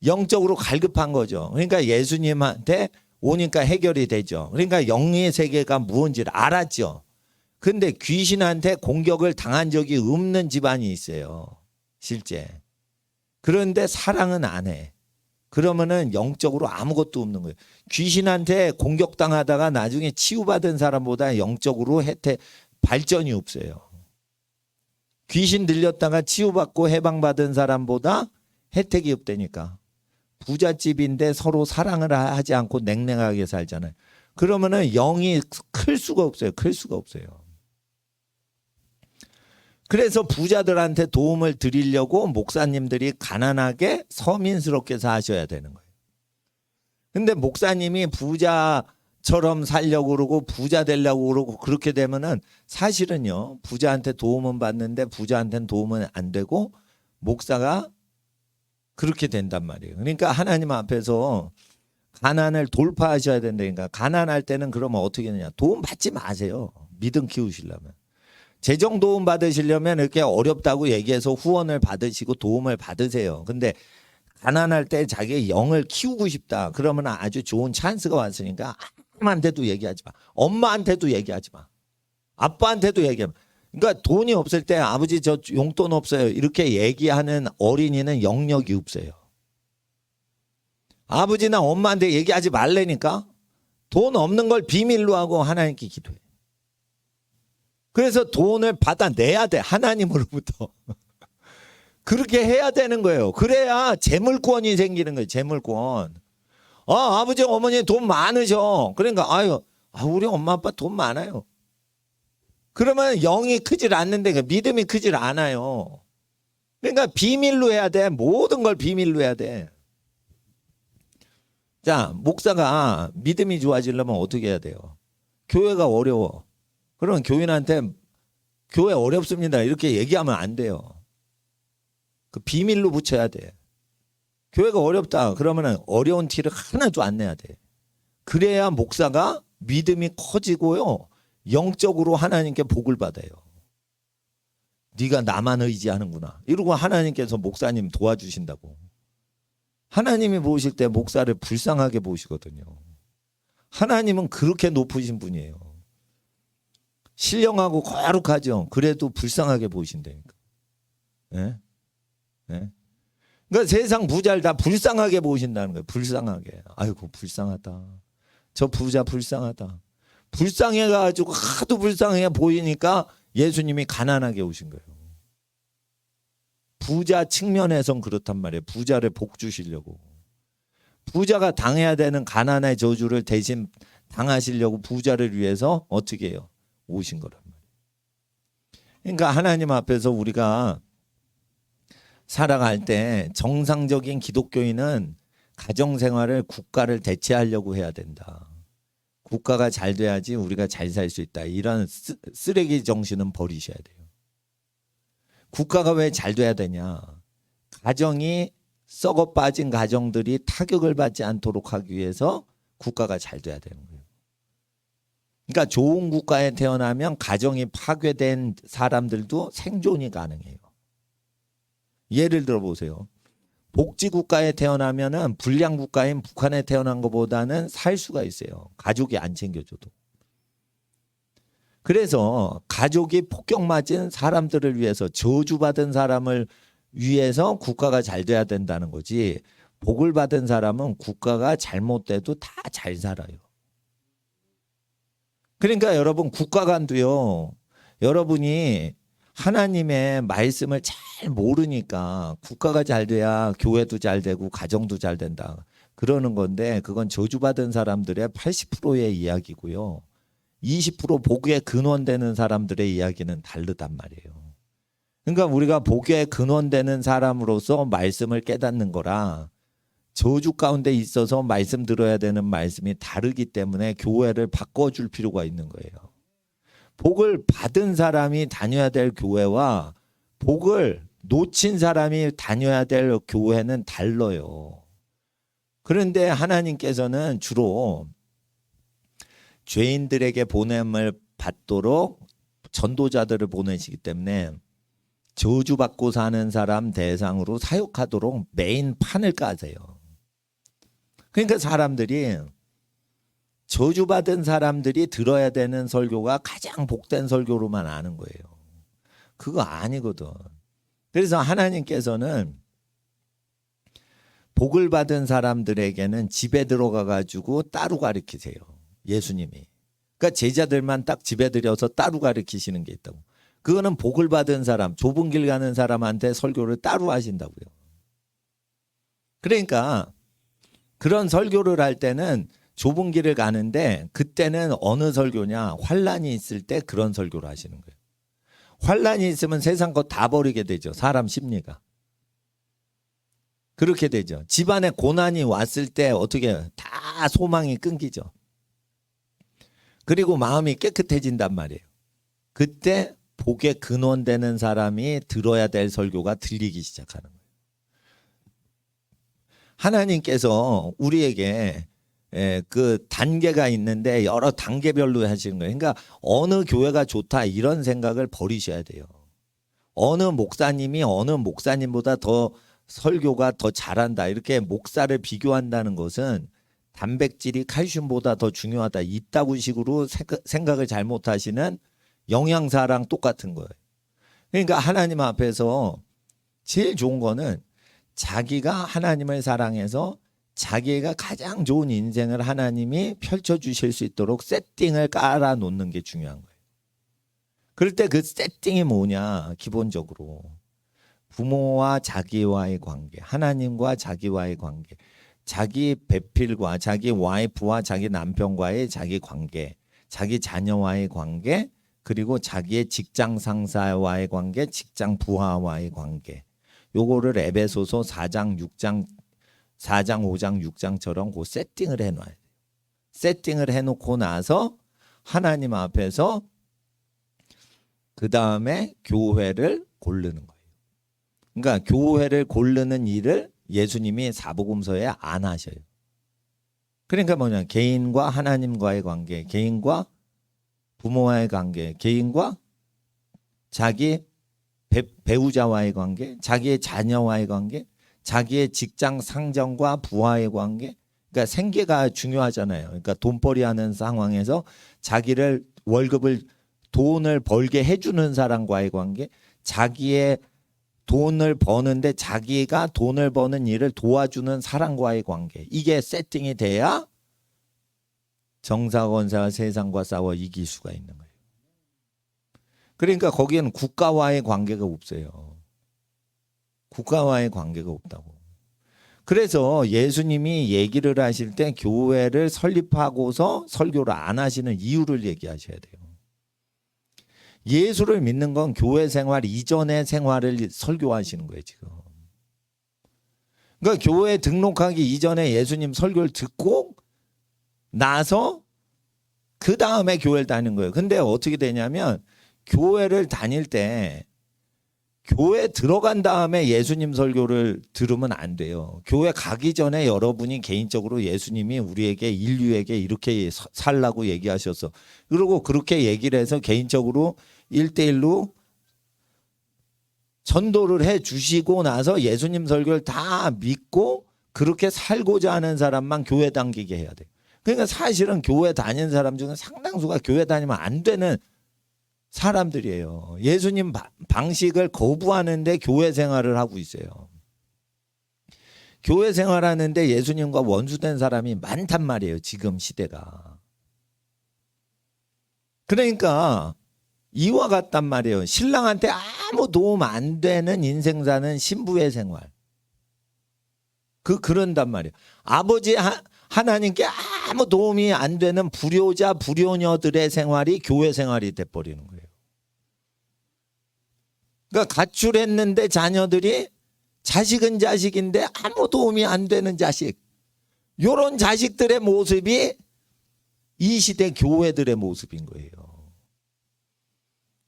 영적으로 갈급한 거죠. 그러니까 예수님한테 오니까 해결이 되죠. 그러니까 영의 세계가 무언지를 알았죠. 근데 귀신한테 공격을 당한 적이 없는 집안이 있어요. 실제. 그런데 사랑은 안 해. 그러면은 영적으로 아무것도 없는 거예요. 귀신한테 공격당하다가 나중에 치유받은 사람보다 영적으로 발전이 없어요. 귀신 들렸다가 치유받고 해방받은 사람보다 혜택이 없다니까. 부잣집인데 서로 사랑을 하지 않고 냉랭하게 살잖아요. 그러면은 영이 클 수가 없어요. 클 수가 없어요. 그래서 부자들한테 도움을 드리려고 목사님들이 가난하게 서민스럽게 사셔야 되는 거예요. 근데 목사님이 부자처럼 살려고 그러고 부자 되려고 그러고 그렇게 되면은 사실은요, 부자한테 도움은 받는데 부자한테는 도움은 안 되고 목사가 그렇게 된단 말이에요. 그러니까 하나님 앞에서 가난을 돌파하셔야 된다니까. 가난할 때는 그러면 어떻게 하느냐. 도움 받지 마세요. 믿음 키우시려면. 재정 도움 받으시려면 이렇게 어렵다고 얘기해서 후원을 받으시고 도움을 받으세요. 근데 가난할 때 자기의 영을 키우고 싶다. 그러면 아주 좋은 찬스가 왔으니까 아무한테도 얘기하지 마. 엄마한테도 얘기하지 마. 아빠한테도 얘기하지 마. 그러니까 돈이 없을 때 아버지 저 용돈 없어요. 이렇게 얘기하는 어린이는 영역이 없어요. 아버지나 엄마한테 얘기하지 말라니까. 돈 없는 걸 비밀로 하고 하나님께 기도해. 그래서 돈을 받아내야 돼. 하나님으로부터. 그렇게 해야 되는 거예요. 그래야 재물권이 생기는 거예요. 재물권. 아버지 어머니 돈 많으셔. 그러니까 우리 엄마 아빠 돈 많아요. 그러면 영이 크질 않는데 믿음이 크질 않아요. 그러니까 비밀로 해야 돼. 모든 걸 비밀로 해야 돼. 자, 목사가 믿음이 좋아지려면 어떻게 해야 돼요? 교회가 어려워. 그러면 교인한테 교회 어렵습니다. 이렇게 얘기하면 안 돼요. 그 비밀로 붙여야 돼. 교회가 어렵다. 그러면 어려운 티를 하나도 안 내야 돼. 그래야 목사가 믿음이 커지고요. 영적으로 하나님께 복을 받아요. 네가 나만 의지하는구나. 이러고 하나님께서 목사님 도와주신다고. 하나님이 보실 때 목사를 불쌍하게 보시거든요. 하나님은 그렇게 높으신 분이에요. 신령하고 거룩하죠. 그래도 불쌍하게 보신다니까. 예? 예? 그러니까 세상 부자를 다 불쌍하게 보신다는 거예요. 불쌍하게. 아이고 불쌍하다. 저 부자 불쌍하다. 불쌍해가지고 하도 불쌍해 보이니까 예수님이 가난하게 오신 거예요. 부자 측면에선 그렇단 말이에요. 부자를 복 주시려고. 부자가 당해야 되는 가난의 저주를 대신 당하시려고 부자를 위해서 어떻게 해요? 오신 거란 말이에요. 그러니까 하나님 앞에서 우리가 살아갈 때 정상적인 기독교인은 가정생활을 국가를 대체하려고 해야 된다. 국가가 잘 돼야지 우리가 잘 살 수 있다. 이런 쓰레기 정신은 버리셔야 돼요. 국가가 왜 잘 돼야 되냐. 가정이 썩어 빠진 가정들이 타격을 받지 않도록 하기 위해서 국가가 잘 돼야 되는 거예요. 그러니까 좋은 국가에 태어나면 가정이 파괴된 사람들도 생존이 가능해요. 예를 들어 보세요. 복지국가에 태어나면은 불량국가인 북한에 태어난 것보다는 살 수가 있어요. 가족이 안 챙겨줘도. 그래서 가족이 폭격맞은 사람들을 위해서 저주받은 사람을 위해서 국가가 잘 돼야 된다는 거지. 복을 받은 사람은 국가가 잘못돼도 다 잘 살아요. 그러니까 여러분 국가관도요. 여러분이 하나님의 말씀을 잘 모르니까 국가가 잘 돼야 교회도 잘 되고 가정도 잘 된다. 그러는 건데 그건 저주받은 사람들의 80%의 이야기고요. 20% 복의 근원되는 사람들의 이야기는 다르단 말이에요. 그러니까 우리가 복의 근원되는 사람으로서 말씀을 깨닫는 거라 저주 가운데 있어서 말씀 들어야 되는 말씀이 다르기 때문에 교회를 바꿔줄 필요가 있는 거예요. 복을 받은 사람이 다녀야 될 교회와 복을 놓친 사람이 다녀야 될 교회는 달라요. 그런데 하나님께서는 주로 죄인들에게 보냄을 받도록 전도자들을 보내시기 때문에 저주받고 사는 사람 대상으로 사역하도록 메인 판을 까세요. 그러니까 사람들이 저주받은 사람들이 들어야 되는 설교가 가장 복된 설교로만 아는 거예요. 그거 아니거든. 그래서 하나님께서는 복을 받은 사람들에게는 집에 들어가 가지고 따로 가르치세요. 예수님이. 그러니까 제자들만 딱 집에 들여서 따로 가르치시는 게 있다고. 그거는 복을 받은 사람, 좁은 길 가는 사람한테 설교를 따로 하신다고요. 그러니까 그런 설교를 할 때는 좁은 길을 가는데 그때는 어느 설교냐? 환란이 있을 때 그런 설교를 하시는 거예요. 환란이 있으면 세상 거 다 버리게 되죠. 사람 심리가. 그렇게 되죠. 집안에 고난이 왔을 때 어떻게 다 소망이 끊기죠. 그리고 마음이 깨끗해진단 말이에요. 그때 복의 근원되는 사람이 들어야 될 설교가 들리기 시작하는 거예요. 하나님께서 우리에게 그 단계가 있는데 여러 단계별로 하시는 거예요. 그러니까 어느 교회가 좋다 이런 생각을 버리셔야 돼요. 어느 목사님이 어느 목사님보다 더 설교가 더 잘한다 이렇게 목사를 비교한다는 것은 단백질이 칼슘보다 더 중요하다 이따구 식으로 생각을 잘못하시는 영양사랑 똑같은 거예요. 그러니까 하나님 앞에서 제일 좋은 거는 자기가 하나님을 사랑해서 자기가 가장 좋은 인생을 하나님이 펼쳐주실 수 있도록 세팅을 깔아놓는 게 중요한 거예요. 그럴 때 그 세팅이 뭐냐? 기본적으로 부모와 자기와의 관계, 하나님과 자기와의 관계, 자기 배필과 자기 와이프와 자기 남편과의 자기 관계, 자기 자녀와의 관계, 그리고 자기의 직장 상사와의 관계, 직장 부하와의 관계. 요거를 에베소서 4장, 6장, 4장, 5장, 6장처럼 그 세팅을 해놔야 돼요. 세팅을 해놓고 나서 하나님 앞에서 그 다음에 교회를 고르는 거예요. 그러니까 교회를 고르는 일을 예수님이 사복음서에 안 하셔요. 그러니까 뭐냐, 개인과 하나님과의 관계, 개인과 부모와의 관계, 개인과 자기 배우자와의 관계, 자기의 자녀와의 관계, 자기의 직장 상정과 부하의 관계. 그러니까 생계가 중요하잖아요. 그러니까 돈벌이 하는 상황에서 자기를 돈을 벌게 해주는 사람과의 관계, 자기의 돈을 버는데 자기가 돈을 버는 일을 도와주는 사람과의 관계. 이게 세팅이 돼야 정사건사가 세상과 싸워 이길 수가 있는 거예요. 그러니까 거기에는 국가와의 관계가 없어요. 국가와의 관계가 없다고. 그래서 예수님이 얘기를 하실 때 교회를 설립하고서 설교를 안 하시는 이유를 얘기하셔야 돼요. 예수를 믿는 건 교회 생활 이전의 생활을 설교하시는 거예요, 지금. 그러니까 교회에 등록하기 이전에 예수님 설교를 듣고 나서 그 다음에 교회를 다니는 거예요. 근데 어떻게 되냐면 교회를 다닐 때 교회 들어간 다음에 예수님 설교를 들으면 안 돼요. 교회 가기 전에 여러분이 개인적으로 예수님이 우리에게 인류에게 이렇게 살라고 얘기하셨어. 그리고 그렇게 얘기를 해서 개인적으로 1대1로 전도를 해 주시고 나서 예수님 설교를 다 믿고 그렇게 살고자 하는 사람만 교회 당기게 해야 돼요. 그러니까 사실은 교회 다니는 사람 중에 상당수가 교회 다니면 안 되는 사람들이에요. 예수님 방식을 거부하는데 교회 생활을 하고 있어요. 교회 생활하는데 예수님과 원수된 사람이 많단 말이에요. 지금 시대가. 그러니까 이와 같단 말이에요. 신랑한테 아무 도움 안 되는 인생 사는 신부의 생활. 그런단 말이에요. 아버지 하나님께 아무 도움이 안 되는 불효자 불효녀들의 생활이 교회 생활이 돼버리는 거예요. 그러니까 가출했는데 자녀들이 자식은 자식인데 아무 도움이 안 되는 자식. 이런 자식들의 모습이 이 시대 교회들의 모습인 거예요.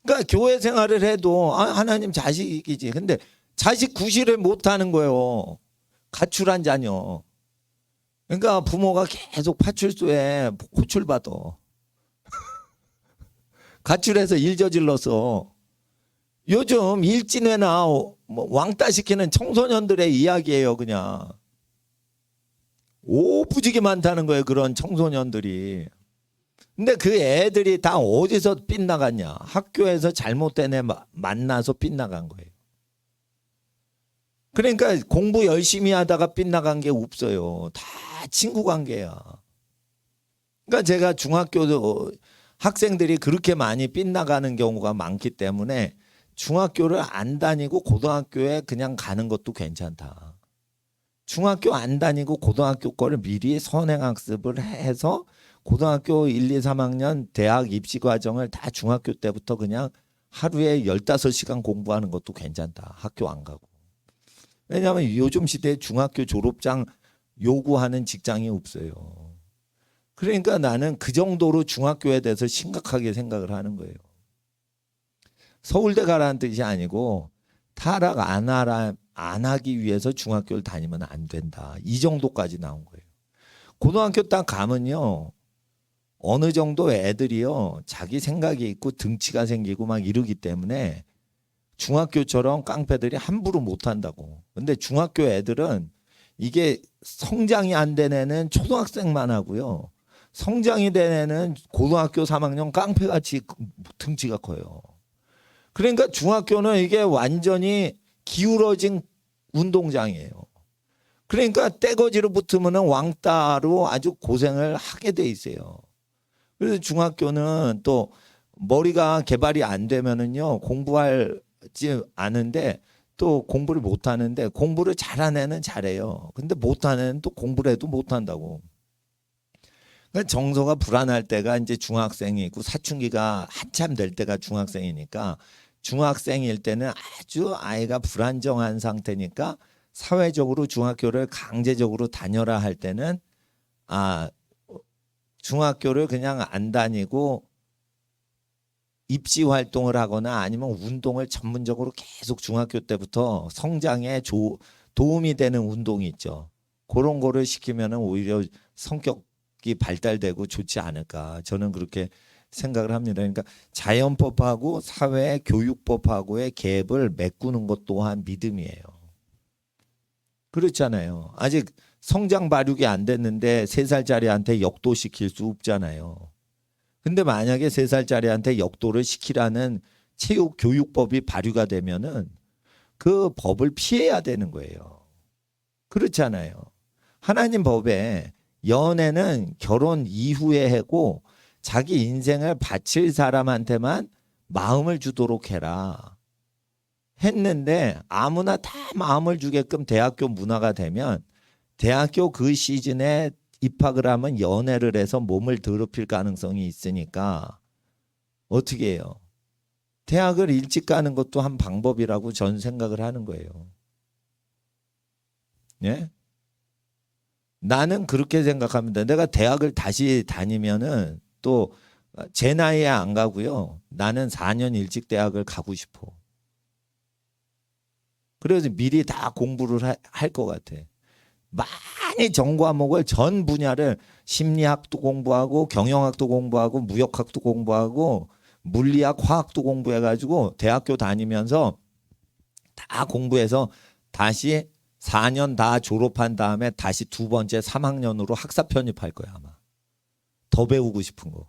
그러니까 교회 생활을 해도 하나님 자식이지. 근데 자식 구실을 못하는 거예요. 가출한 자녀. 그러니까 부모가 계속 파출소에 호출받아. 가출해서 일 저질러서. 요즘 일진회나 왕따 시키는 청소년들의 이야기예요. 그냥 오부지게 많다는 거예요. 그런 청소년들이. 근데 그 애들이 다 어디서 빗나갔냐. 학교에서 잘못된 애 만나서 빗나간 거예요. 그러니까 공부 열심히 하다가 빗나간 게 없어요. 다 친구 관계야. 그러니까 제가 중학교 학생들이 그렇게 많이 빗나가는 경우가 많기 때문에 중학교를 안 다니고 고등학교에 그냥 가는 것도 괜찮다. 중학교 안 다니고 고등학교 거를 미리 선행학습을 해서 고등학교 1, 2, 3학년 대학 입시 과정을 다 중학교 때부터 그냥 하루에 15시간 공부하는 것도 괜찮다. 학교 안 가고. 왜냐하면 요즘 시대에 중학교 졸업장 요구하는 직장이 없어요. 그러니까 나는 그 정도로 중학교에 대해서 심각하게 생각을 하는 거예요. 서울대 가라는 뜻이 아니고 타락 안 하기 위해서 중학교를 다니면 안 된다. 이 정도까지 나온 거예요. 고등학교 딱 가면요. 어느 정도 애들이요. 자기 생각이 있고 등치가 생기고 막 이러기 때문에 중학교처럼 깡패들이 함부로 못한다고. 근데 중학교 애들은 이게 성장이 안 된 애는 초등학생만 하고요. 성장이 된 애는 고등학교 3학년 깡패같이 등치가 커요. 그러니까 중학교는 이게 완전히 기울어진 운동장이에요. 그러니까 떼거지로 붙으면 왕따로 아주 고생을 하게 돼 있어요. 그래서 중학교는 또 머리가 개발이 안 되면은요 공부하지 않은데 또 공부를 못 하는데 공부를 잘하는 애는 잘해요. 근데 못하는 애는 또 공부를 해도 못 한다고. 그러니까 정서가 불안할 때가 이제 중학생이 있고 사춘기가 한참 될 때가 중학생이니까 중학생일 때는 아주 아이가 불안정한 상태니까 사회적으로 중학교를 강제적으로 다녀라 할 때는 중학교를 그냥 안 다니고 입시 활동을 하거나 아니면 운동을 전문적으로 계속 중학교 때부터 성장에 도움이 되는 운동이 있죠. 그런 거를 시키면은 오히려 성격이 발달되고 좋지 않을까. 저는 그렇게 생각을 합니다. 그러니까 자연법하고 사회 교육법하고의 갭을 메꾸는 것 또한 믿음이에요. 그렇잖아요. 아직 성장 발육이 안 됐는데 3살짜리한테 역도시킬 수 없잖아요. 근데 만약에 3살짜리한테 역도를 시키라는 체육 교육법이 발효가 되면은 그 법을 피해야 되는 거예요. 그렇잖아요. 하나님 법에 연애는 결혼 이후에 하고 자기 인생을 바칠 사람한테만 마음을 주도록 해라. 했는데 아무나 다 마음을 주게끔 대학교 문화가 되면 대학교 그 시즌에 입학을 하면 연애를 해서 몸을 더럽힐 가능성이 있으니까 어떻게 해요? 대학을 일찍 가는 것도 한 방법이라고 전 생각을 하는 거예요. 예? 나는 그렇게 생각합니다. 내가 대학을 다시 다니면은 또 제 나이에 안 가고요. 나는 4년 일찍 대학을 가고 싶어. 그래서 미리 다 공부를 할 것 같아. 많이 전 과목을 전 분야를 심리학도 공부하고 경영학도 공부하고 무역학도 공부하고 물리학, 화학도 공부해가지고 대학교 다니면서 다 공부해서 다시 4년 다 졸업한 다음에 다시 두 번째 3학년으로 학사 편입할 거야 아마. 더 배우고 싶은 거.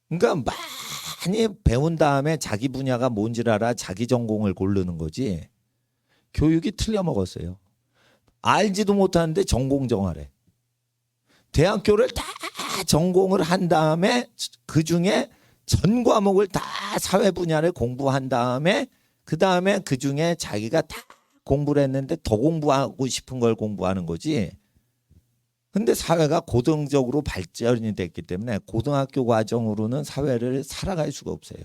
그러니까 많이 배운 다음에 자기 분야가 뭔지를 알아 자기 전공을 고르는 거지. 교육이 틀려 먹었어요. 알지도 못하는데 전공 정하래. 대학교를 다 전공을 한 다음에 그중에 전 과목을 다 사회 분야를 공부한 다음에 그다음에 그중에 자기가 다 공부를 했는데 더 공부하고 싶은 걸 공부하는 거지. 근데 사회가 고등적으로 발전이 됐기 때문에 고등학교 과정으로는 사회를 살아갈 수가 없어요.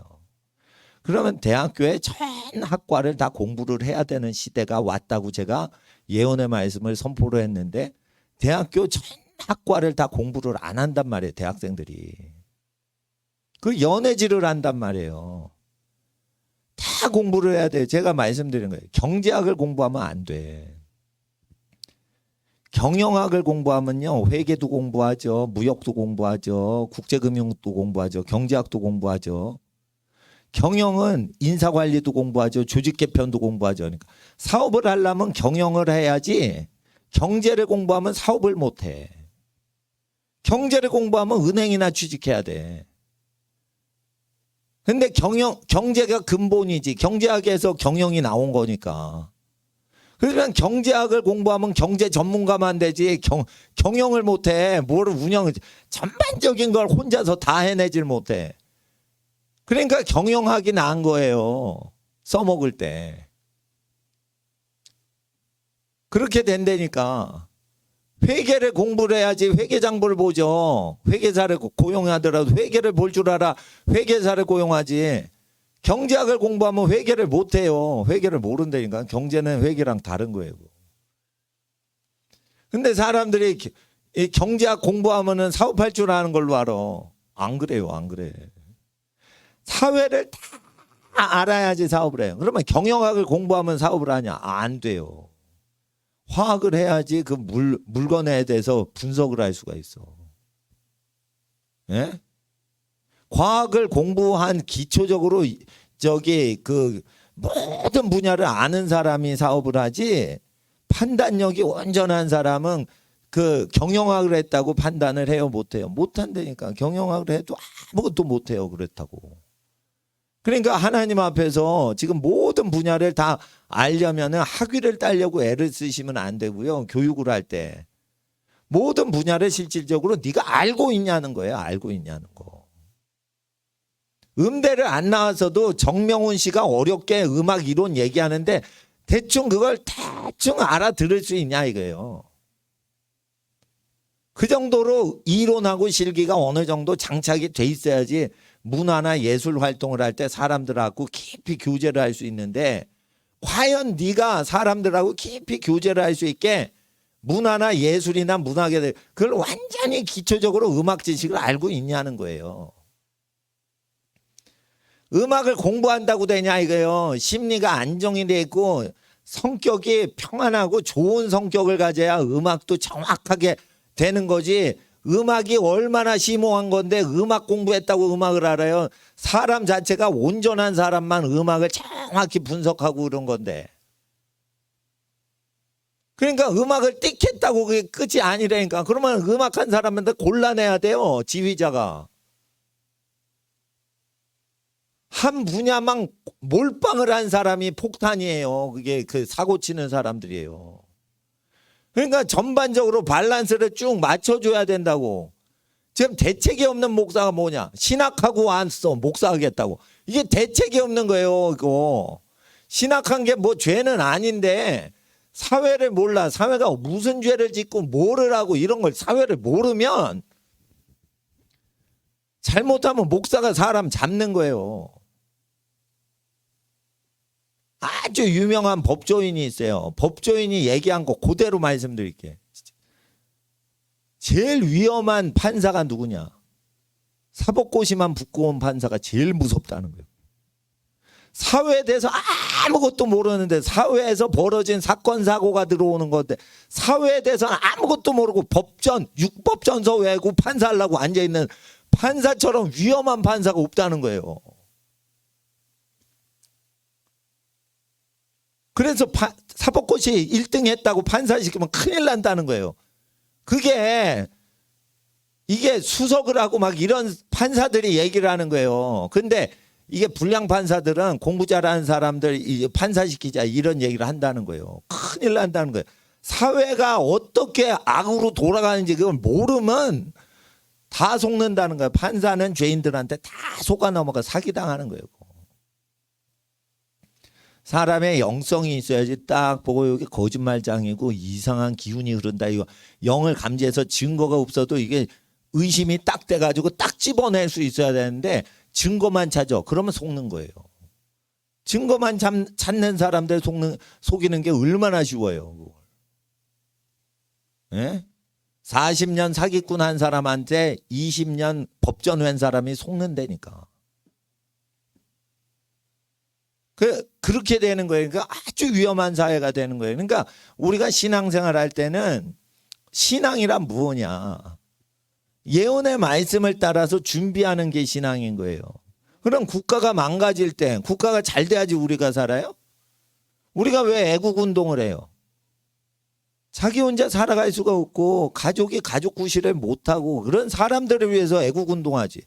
그러면 대학교에 전 학과를 다 공부를 해야 되는 시대가 왔다고 제가 예언의 말씀을 선포를 했는데 대학교 전 학과를 다 공부를 안 한단 말이에요. 대학생들이. 그 연애질을 한단 말이에요. 다 공부를 해야 돼요. 제가 말씀드린 거예요. 경제학을 공부하면 안 돼. 경영학을 공부하면요. 회계도 공부하죠. 무역도 공부하죠. 국제금융도 공부하죠. 경제학도 공부하죠. 경영은 인사관리도 공부하죠. 조직개편도 공부하죠. 그러니까 사업을 하려면 경영을 해야지 경제를 공부하면 사업을 못해. 경제를 공부하면 은행이나 취직해야 돼. 근데 경제가 근본이지. 경제학에서 경영이 나온 거니까. 그러면 경제학을 공부하면 경제 전문가만 되지 경영을 못해. 뭘 전반적인 걸 혼자서 다 해내질 못해. 그러니까 경영학이 나은 거예요. 써먹을 때. 그렇게 된다니까. 회계를 공부를 해야지 회계장부를 보죠. 회계사를 고용하더라도 회계를 볼 줄 알아 회계사를 고용하지. 경제학을 공부하면 회계를 못해요. 회계를 모른다니까. 경제는 회계랑 다른 거예요. 근데 사람들이 이 경제학 공부하면은 사업할 줄 아는 걸로 알아. 안 그래요. 안 그래. 사회를 다 알아야지 사업을 해요. 그러면 경영학을 공부하면 사업을 하냐? 안 돼요. 화학을 해야지 그 물건에 대해서 분석을 할 수가 있어. 예? 과학을 공부한 기초적으로 저기 그 모든 분야를 아는 사람이 사업을 하지, 판단력이 온전한 사람은 그 경영학을 했다고 판단을 해요, 못해요? 못한다니까. 경영학을 해도 아무것도 못해요, 그렇다고. 그러니까 하나님 앞에서 지금 모든 분야를 다 알려면은 학위를 따려고 애를 쓰시면 안 되고요. 교육을 할 때 모든 분야를 실질적으로 네가 알고 있냐는 거예요. 알고 있냐는 거. 음대를 안 나와서도 정명훈 씨가 어렵게 음악 이론 얘기하는데 대충 그걸 대충 알아들을 수 있냐 이거예요. 그 정도로 이론하고 실기가 어느 정도 장착이 돼 있어야지 문화나 예술 활동을 할 때 사람들하고 깊이 교제를 할 수 있는데, 과연 네가 사람들하고 깊이 교제를 할 수 있게 문화나 예술이나 문학에 대해 그걸 완전히 기초적으로 음악 지식을 알고 있냐는 거예요. 음악을 공부한다고 되냐 이거예요. 심리가 안정이 돼 있고 성격이 평안하고 좋은 성격을 가져야 음악도 정확하게 되는 거지. 음악이 얼마나 심오한 건데 음악 공부했다고 음악을 알아요? 사람 자체가 온전한 사람만 음악을 정확히 분석하고 그런 건데. 그러니까 음악을 띡 했다고 그게 끝이 아니라니까. 그러면 음악한 사람한테 골라내야 돼요, 지휘자가. 한 분야만 몰빵을 한 사람이 폭탄이에요. 그게 그 사고 치는 사람들이에요. 그러니까 전반적으로 밸런스를 쭉 맞춰줘야 된다고. 지금 대책이 없는 목사가 뭐냐? 신학하고 왔어, 목사하겠다고. 이게 대책이 없는 거예요, 이거. 신학한 게 뭐 죄는 아닌데 사회를 몰라. 사회가 무슨 죄를 짓고 뭐를 하고 이런 걸 사회를 모르면 잘못하면 목사가 사람 잡는 거예요. 아주 유명한 법조인이 있어요. 법조인이 얘기한 거 그대로 말씀드릴게. 제일 위험한 판사가 누구냐? 사법고시만 붙고 온 판사가 제일 무섭다는 거예요. 사회에 대해서 아무것도 모르는데, 사회에서 벌어진 사건 사고가 들어오는 건데 사회에 대해서는 아무것도 모르고 법전, 육법전서 외우고 판사하려고 앉아있는 판사처럼 위험한 판사가 없다는 거예요. 그래서 사법고시 1등 했다고 판사시키면 큰일 난다는 거예요. 이게 수석을 하고 막 이런 판사들이 얘기를 하는 거예요. 근데 이게 불량 판사들은 공부 잘하는 사람들 판사시키자 이런 얘기를 한다는 거예요. 큰일 난다는 거예요. 사회가 어떻게 악으로 돌아가는지 그걸 모르면 다 속는다는 거예요. 판사는 죄인들한테 다 속아 넘어가 사기당하는 거예요. 사람의 영성이 있어야지 딱 보고 여기 거짓말장이고 이상한 기운이 흐른다. 이거 영을 감지해서 증거가 없어도 이게 의심이 딱 돼가지고 딱 집어낼 수 있어야 되는데 증거만 찾아. 그러면 속는 거예요. 증거만 찾는 사람들 속이는 게 얼마나 쉬워요. 예? 40년 사기꾼 한 사람한테 20년 법전 한 사람이 속는다니까. 그렇게 되는 거예요. 그러니까 아주 위험한 사회가 되는 거예요. 그러니까 우리가 신앙생활 할 때는 신앙이란 무엇이냐? 예언의 말씀을 따라서 준비하는 게 신앙인 거예요. 그럼 국가가 망가질 때 국가가 잘 돼야지 우리가 살아요? 우리가 왜 애국운동을 해요? 자기 혼자 살아갈 수가 없고 가족이 가족 구실을 못하고 그런 사람들을 위해서 애국운동하지.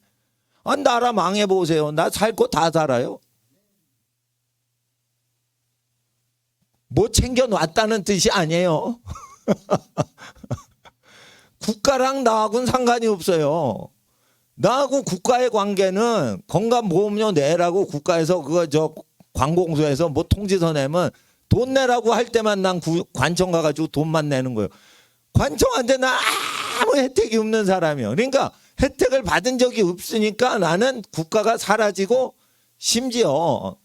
나라 망해보세요. 나 살 거 다 살아요. 뭐 챙겨놨다는 뜻이 아니에요. 국가랑 나하고는 상관이 없어요. 나하고 국가의 관계는 건강보험료 내라고 국가에서 관공서에서 뭐 통지서 내면 돈 내라고 할 때만 난 관청 가가지고 돈만 내는 거예요. 관청한테 나 아무 혜택이 없는 사람이에요. 그러니까 혜택을 받은 적이 없으니까 나는 국가가 사라지고, 심지어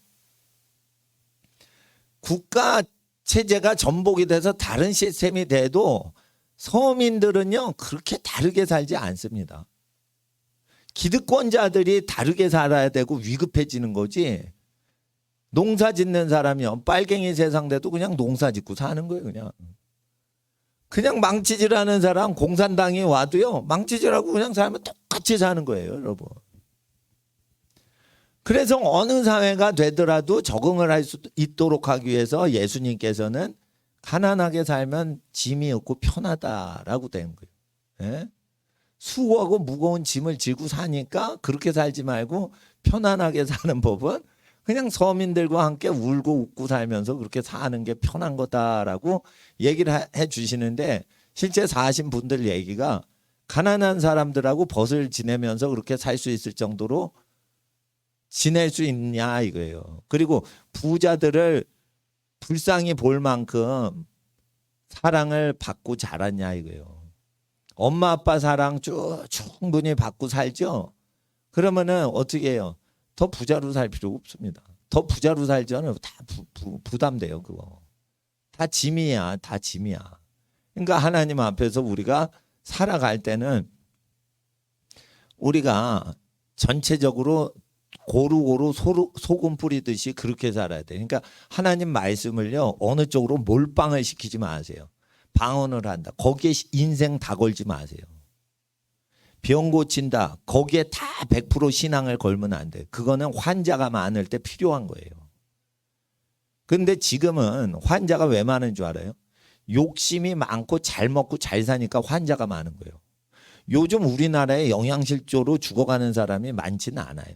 국가 체제가 전복이 돼서 다른 시스템이 돼도 서민들은요 그렇게 다르게 살지 않습니다. 기득권자들이 다르게 살아야 되고 위급해지는 거지. 농사 짓는 사람이요 빨갱이 세상 돼도 그냥 농사 짓고 사는 거예요. 그냥 그냥 망치질하는 사람 공산당이 와도요 망치질하고 그냥 살면 똑같이 사는 거예요, 여러분. 그래서 어느 사회가 되더라도 적응을 할 수 있도록 하기 위해서 예수님께서는 가난하게 살면 짐이 없고 편하다라고 된 거예요. 예? 수고하고 무거운 짐을 지고 사니까 그렇게 살지 말고 편안하게 사는 법은 그냥 서민들과 함께 울고 웃고 살면서 그렇게 사는 게 편한 거다라고 얘기를 해 주시는데, 실제 사신 분들 얘기가 가난한 사람들하고 벗을 지내면서 그렇게 살 수 있을 정도로 지낼 수 있냐 이거예요. 그리고 부자들을 불쌍히 볼 만큼 사랑을 받고 자랐냐 이거예요. 엄마 아빠 사랑 충분히 받고 살죠. 그러면은 어떻게 해요? 더 부자로 살 필요가 없습니다. 더 부자로 살자는 다 부담돼요. 그거 다 짐이야, 다 짐이야. 그러니까 하나님 앞에서 우리가 살아갈 때는 우리가 전체적으로 고루고루 소금 뿌리듯이 그렇게 살아야 돼. 그러니까 하나님 말씀을요 어느 쪽으로 몰빵을 시키지 마세요. 방언을 한다, 거기에 인생 다 걸지 마세요. 병 고친다, 거기에 다 100% 신앙을 걸면 안 돼. 그거는 환자가 많을 때 필요한 거예요. 근데 지금은 환자가 왜 많은 줄 알아요? 욕심이 많고 잘 먹고 잘 사니까 환자가 많은 거예요. 요즘 우리나라에 영양실조로 죽어가는 사람이 많지는 않아요.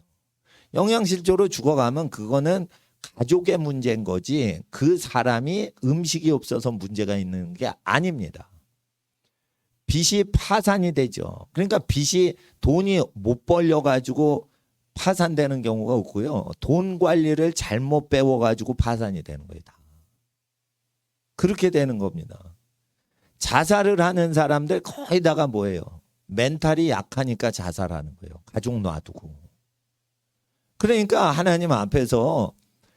영양실조로 죽어가면 그거는 가족의 문제인 거지 그 사람이 음식이 없어서 문제가 있는 게 아닙니다. 빚이 파산이 되죠. 그러니까 빚이 돈이 못 벌려 가지고 파산되는 경우가 없고요. 돈 관리를 잘못 배워 가지고 파산이 되는 거예요. 다. 그렇게 되는 겁니다. 자살을 하는 사람들 거의 다가 뭐예요? 멘탈이 약하니까 자살하는 거예요. 가족 놔두고. 그러니까 하나님 앞에서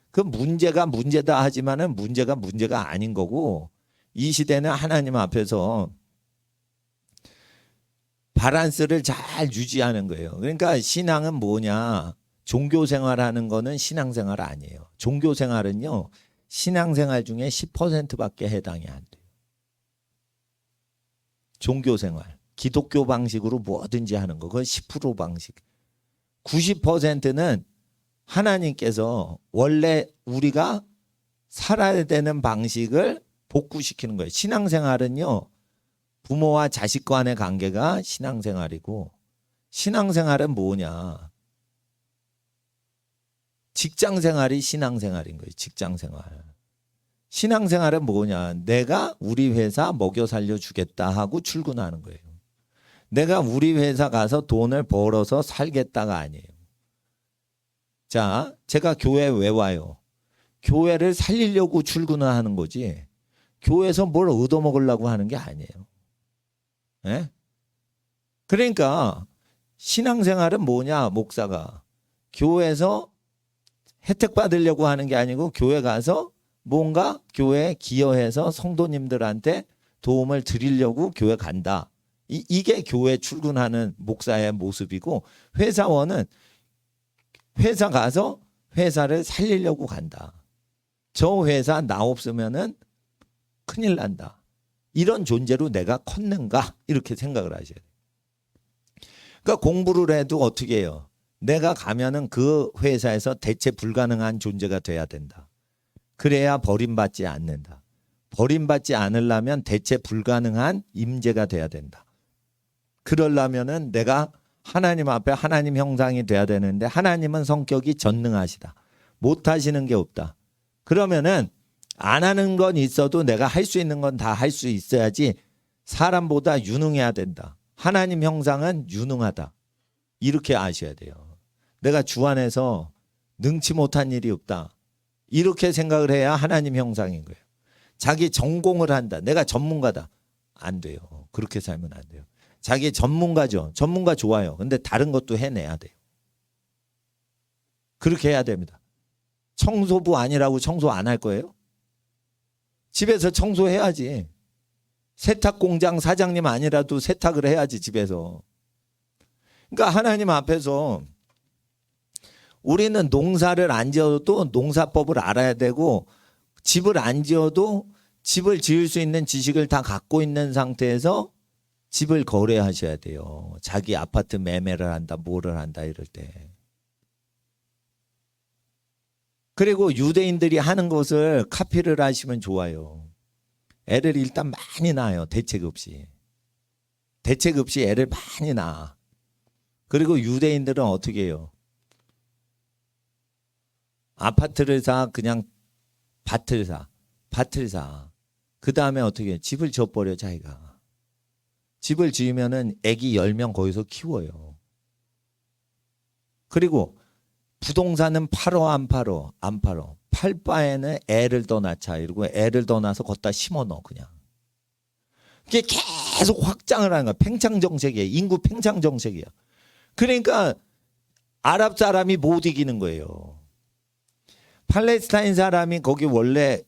그 문제가 문제다 하지만은 문제가 아닌 거고, 이 시대는 하나님 앞에서 밸런스를 잘 유지하는 거예요. 그러니까 신앙은 뭐냐? 종교 생활하는 거는 신앙생활 아니에요. 종교 생활은요 신앙생활 중에 10%밖에 해당이 안 돼요. 종교 생활, 기독교 방식으로 뭐든지 하는 거, 그건 10% 방식. 90%는 하나님께서 원래 우리가 살아야 되는 방식을 복구시키는 거예요. 신앙생활은요 부모와 자식 간의 관계가 신앙생활이고, 신앙생활은 뭐냐? 직장생활이 신앙생활인 거예요. 직장생활. 신앙생활은 뭐냐? 내가 우리 회사 먹여 살려주겠다 하고 출근하는 거예요. 내가 우리 회사 가서 돈을 벌어서 살겠다가 아니에요. 자, 제가 교회 왜 와요? 교회를 살리려고 출근을 하는 거지 교회에서 뭘 얻어먹으려고 하는 게 아니에요. 네? 그러니까 신앙생활은 뭐냐? 목사가 교회에서 혜택 받으려고 하는 게 아니고 교회 가서 뭔가 교회에 기여해서 성도님들한테 도움을 드리려고 교회 간다. 이게 교회 출근하는 목사의 모습이고, 회사원은 회사 가서 회사를 살리려고 간다. 저 회사 나 없으면은 큰일 난다. 이런 존재로 내가 컸는가? 이렇게 생각을 하셔야 돼요. 그러니까 공부를 해도 어떻게 해요? 내가 가면은 그 회사에서 대체 불가능한 존재가 돼야 된다. 그래야 버림받지 않는다. 버림받지 않으려면 대체 불가능한 임재가 돼야 된다. 그러려면은 내가 하나님 앞에 하나님 형상이 돼야 되는데, 하나님은 성격이 전능하시다. 못하시는 게 없다. 그러면은 안 하는 건 있어도 내가 할 수 있는 건 다 할 수 있어야지 사람보다 유능해야 된다. 하나님 형상은 유능하다. 이렇게 아셔야 돼요. 내가 주 안에서 능치 못한 일이 없다. 이렇게 생각을 해야 하나님 형상인 거예요. 자기 전공을 한다. 내가 전문가다. 안 돼요. 그렇게 살면 안 돼요. 자기 전문가죠. 전문가 좋아요. 근데 다른 것도 해내야 돼요. 그렇게 해야 됩니다. 청소부 아니라고 청소 안 할 거예요? 집에서 청소해야지. 세탁 공장 사장님 아니라도 세탁을 해야지, 집에서. 그러니까 하나님 앞에서 우리는 농사를 안 지어도 농사법을 알아야 되고, 집을 안 지어도 집을 지을 수 있는 지식을 다 갖고 있는 상태에서 집을 거래하셔야 돼요. 자기 아파트 매매를 한다, 뭐를 한다 이럴 때. 그리고 유대인들이 하는 것을 카피를 하시면 좋아요. 애를 일단 많이 낳아요. 대책 없이. 대책 없이 애를 많이 낳아. 그리고 유대인들은 어떻게 해요? 아파트를 사, 그냥 밭을 사. 그 다음에 어떻게 해? 집을 지어버려 자기가. 집을 지으면은 애기 10명 거기서 키워요. 그리고 부동산은 팔어 안 팔어? 안 팔어. 팔 바에는 애를 더 낳자. 이러고 애를 더 낳아서 걷다 심어 넣어 그냥. 이게 계속 확장을 하는 거야. 팽창 정책이야. 인구 팽창 정책이야. 그러니까 아랍 사람이 못 이기는 거예요. 팔레스타인 사람이 거기 원래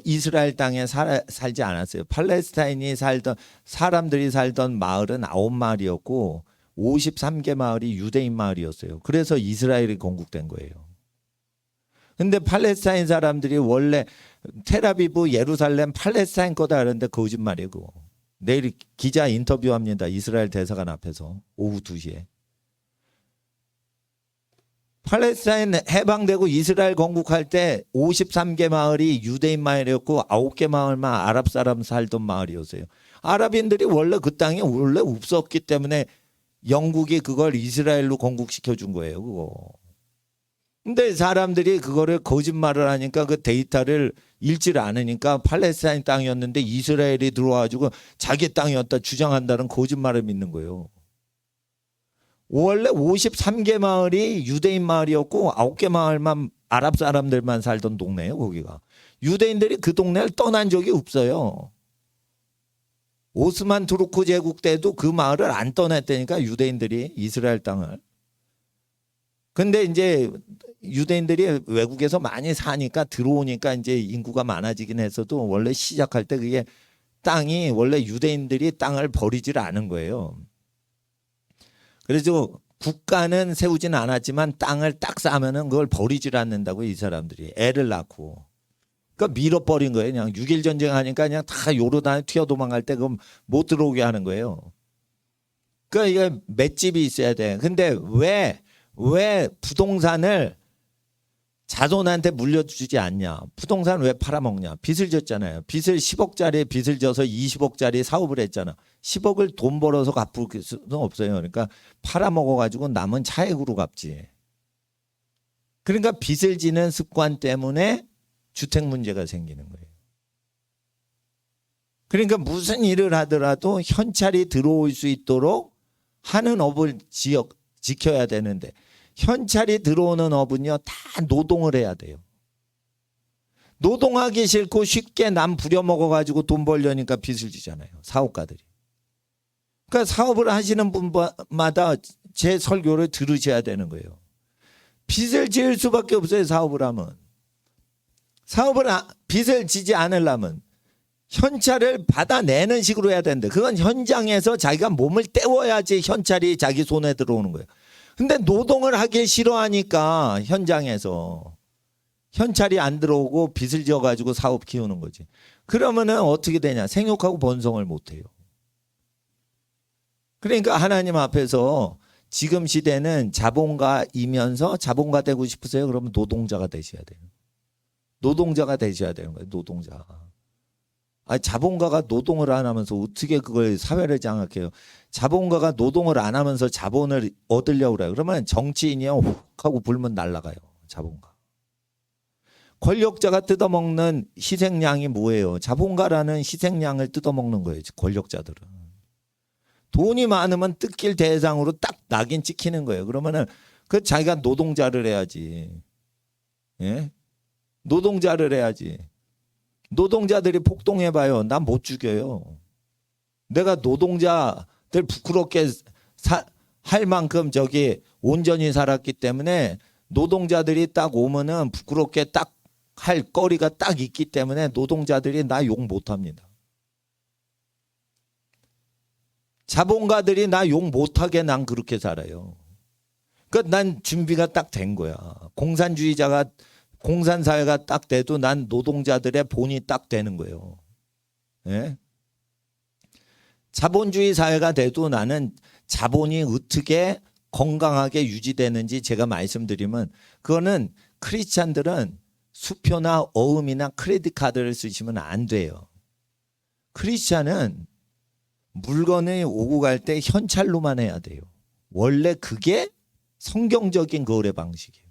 이스라엘 땅에 살지 않았어요. 팔레스타인이 살던 사람들이 살던 마을은 9마을이었고 53개 마을이 유대인 마을이었어요. 그래서 이스라엘이 건국된 거예요. 근데 팔레스타인 사람들이 원래 텔아비브, 예루살렘, 팔레스타인 거다 하는데 거짓말이고. 내일 기자 인터뷰합니다. 이스라엘 대사관 앞에서 오후 2시에. 팔레스타인 해방되고 이스라엘 건국할 때 53개 마을이 유대인 마을이었고 9개 마을만 아랍 사람 살던 마을이었어요. 아랍인들이 원래 그 땅에 원래 없었기 때문에 영국이 그걸 이스라엘로 건국시켜 준 거예요. 그거. 근데 사람들이 그거를 거짓말을 하니까 그 데이터를 읽지를 않으니까 팔레스타인 땅이었는데 이스라엘이 들어와가지고 자기 땅이었다 주장한다는 거짓말을 믿는 거예요. 원래 53개 마을이 유대인 마을이었고 9개 마을만 아랍 사람들만 살던 동네예요. 거기가. 유대인들이 그 동네를 떠난 적이 없어요. 오스만 투르크 제국 때도 그 마을을 안 떠났다니까 유대인들이 이스라엘 땅을. 근데 이제 유대인들이 외국에서 많이 사니까 들어오니까 이제 인구가 많아지긴 했어도 원래 시작할 때 그게 땅이 원래 유대인들이 땅을 버리질 않은 거예요. 그래서 국가는 세우지는 않았지만 땅을 딱 싸면은 그걸 버리질 않는다고 이 사람들이 애를 낳고. 그러니까 밀어버린 거예요. 그냥 6.1 전쟁 하니까 그냥 다 요르단에 튀어 도망갈 때 그럼 못 들어오게 하는 거예요. 그러니까 이게 맷집이 있어야 돼. 근데 왜 부동산을 자손한테 물려주지 않냐? 부동산 왜 팔아먹냐? 빚을 졌잖아요. 빚을 10억짜리 빚을 져서 20억짜리 사업을 했잖아. 10억을 돈 벌어서 갚을 수는 없어요. 그러니까 팔아먹어가지고 남은 차액으로 갚지. 그러니까 빚을 지는 습관 때문에 주택 문제가 생기는 거예요. 그러니까 무슨 일을 하더라도 현찰이 들어올 수 있도록 하는 업을 지켜야 되는데 현찰이 들어오는 업은요 다 노동을 해야 돼요. 노동하기 싫고 쉽게 남 부려먹어가지고 돈 벌려니까 빚을 지잖아요. 사업가들이. 그러니까 사업을 하시는 분마다 제 설교를 들으셔야 되는 거예요. 빚을 지을 수밖에 없어요. 사업을 하면. 빚을 지지 않으려면 현찰을 받아내는 식으로 해야 되는데 그건 현장에서 자기가 몸을 때워야지 현찰이 자기 손에 들어오는 거예요. 근데 노동을 하기 싫어하니까 현장에서 현찰이 안 들어오고 빚을 져가지고 사업 키우는 거지. 그러면은 어떻게 되냐? 생육하고 번성을 못해요. 그러니까 하나님 앞에서 지금 시대는 자본가이면서 자본가 되고 싶으세요? 그러면 노동자가 되셔야 돼요. 노동자가 되셔야 되는 거예요. 노동자. 자본가가 노동을 안 하면서 어떻게 그걸 사회를 장악해요? 자본가가 노동을 안 하면서 자본을 얻으려고 그래요. 그러면 정치인이요 훅 하고 불면 날아가요. 자본가. 권력자가 뜯어먹는 희생양이 뭐예요? 자본가라는 희생양을 뜯어먹는 거예요. 권력자들은. 돈이 많으면 뜯길 대상으로 딱 낙인 찍히는 거예요. 그러면은 그 자기가 노동자를 해야지. 예? 노동자를 해야지. 노동자들이 폭동해봐요. 난 못 죽여요. 내가 노동자들 부끄럽게 할 만큼 온전히 살았기 때문에 노동자들이 딱 오면은 부끄럽게 딱 할 거리가 딱 있기 때문에 노동자들이 나 욕 못합니다. 자본가들이 나 욕 못하게 난 그렇게 살아요. 그러니까 난 준비가 딱 된 거야. 공산주의자가 공산사회가 딱 돼도 난 노동자들의 본이 딱 되는 거예요. 예? 자본주의 사회가 돼도 나는 자본이 어떻게 건강하게 유지되는지 제가 말씀드리면, 그거는 크리스찬들은 수표나 어음이나 크레딧 카드를 쓰시면 안 돼요. 크리스찬은 물건이 오고 갈 때 현찰로만 해야 돼요. 원래 그게 성경적인 거래 방식이에요.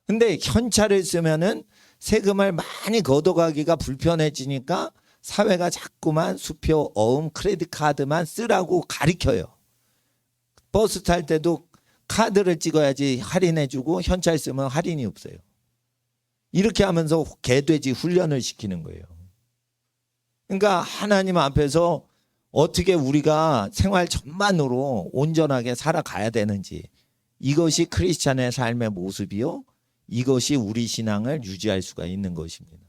근데 현찰을 쓰면은 세금을 많이 걷어가기가 불편해지니까 사회가 자꾸만 수표, 어음, 크레딧 카드만 쓰라고 가리켜요. 버스 탈 때도 카드를 찍어야지 할인해주고 현찰 쓰면 할인이 없어요. 이렇게 하면서 개돼지 훈련을 시키는 거예요. 그러니까 하나님 앞에서 어떻게 우리가 생활 전반으로 온전하게 살아가야 되는지, 이것이 크리스찬의 삶의 모습이요, 이것이 우리 신앙을 유지할 수가 있는 것입니다.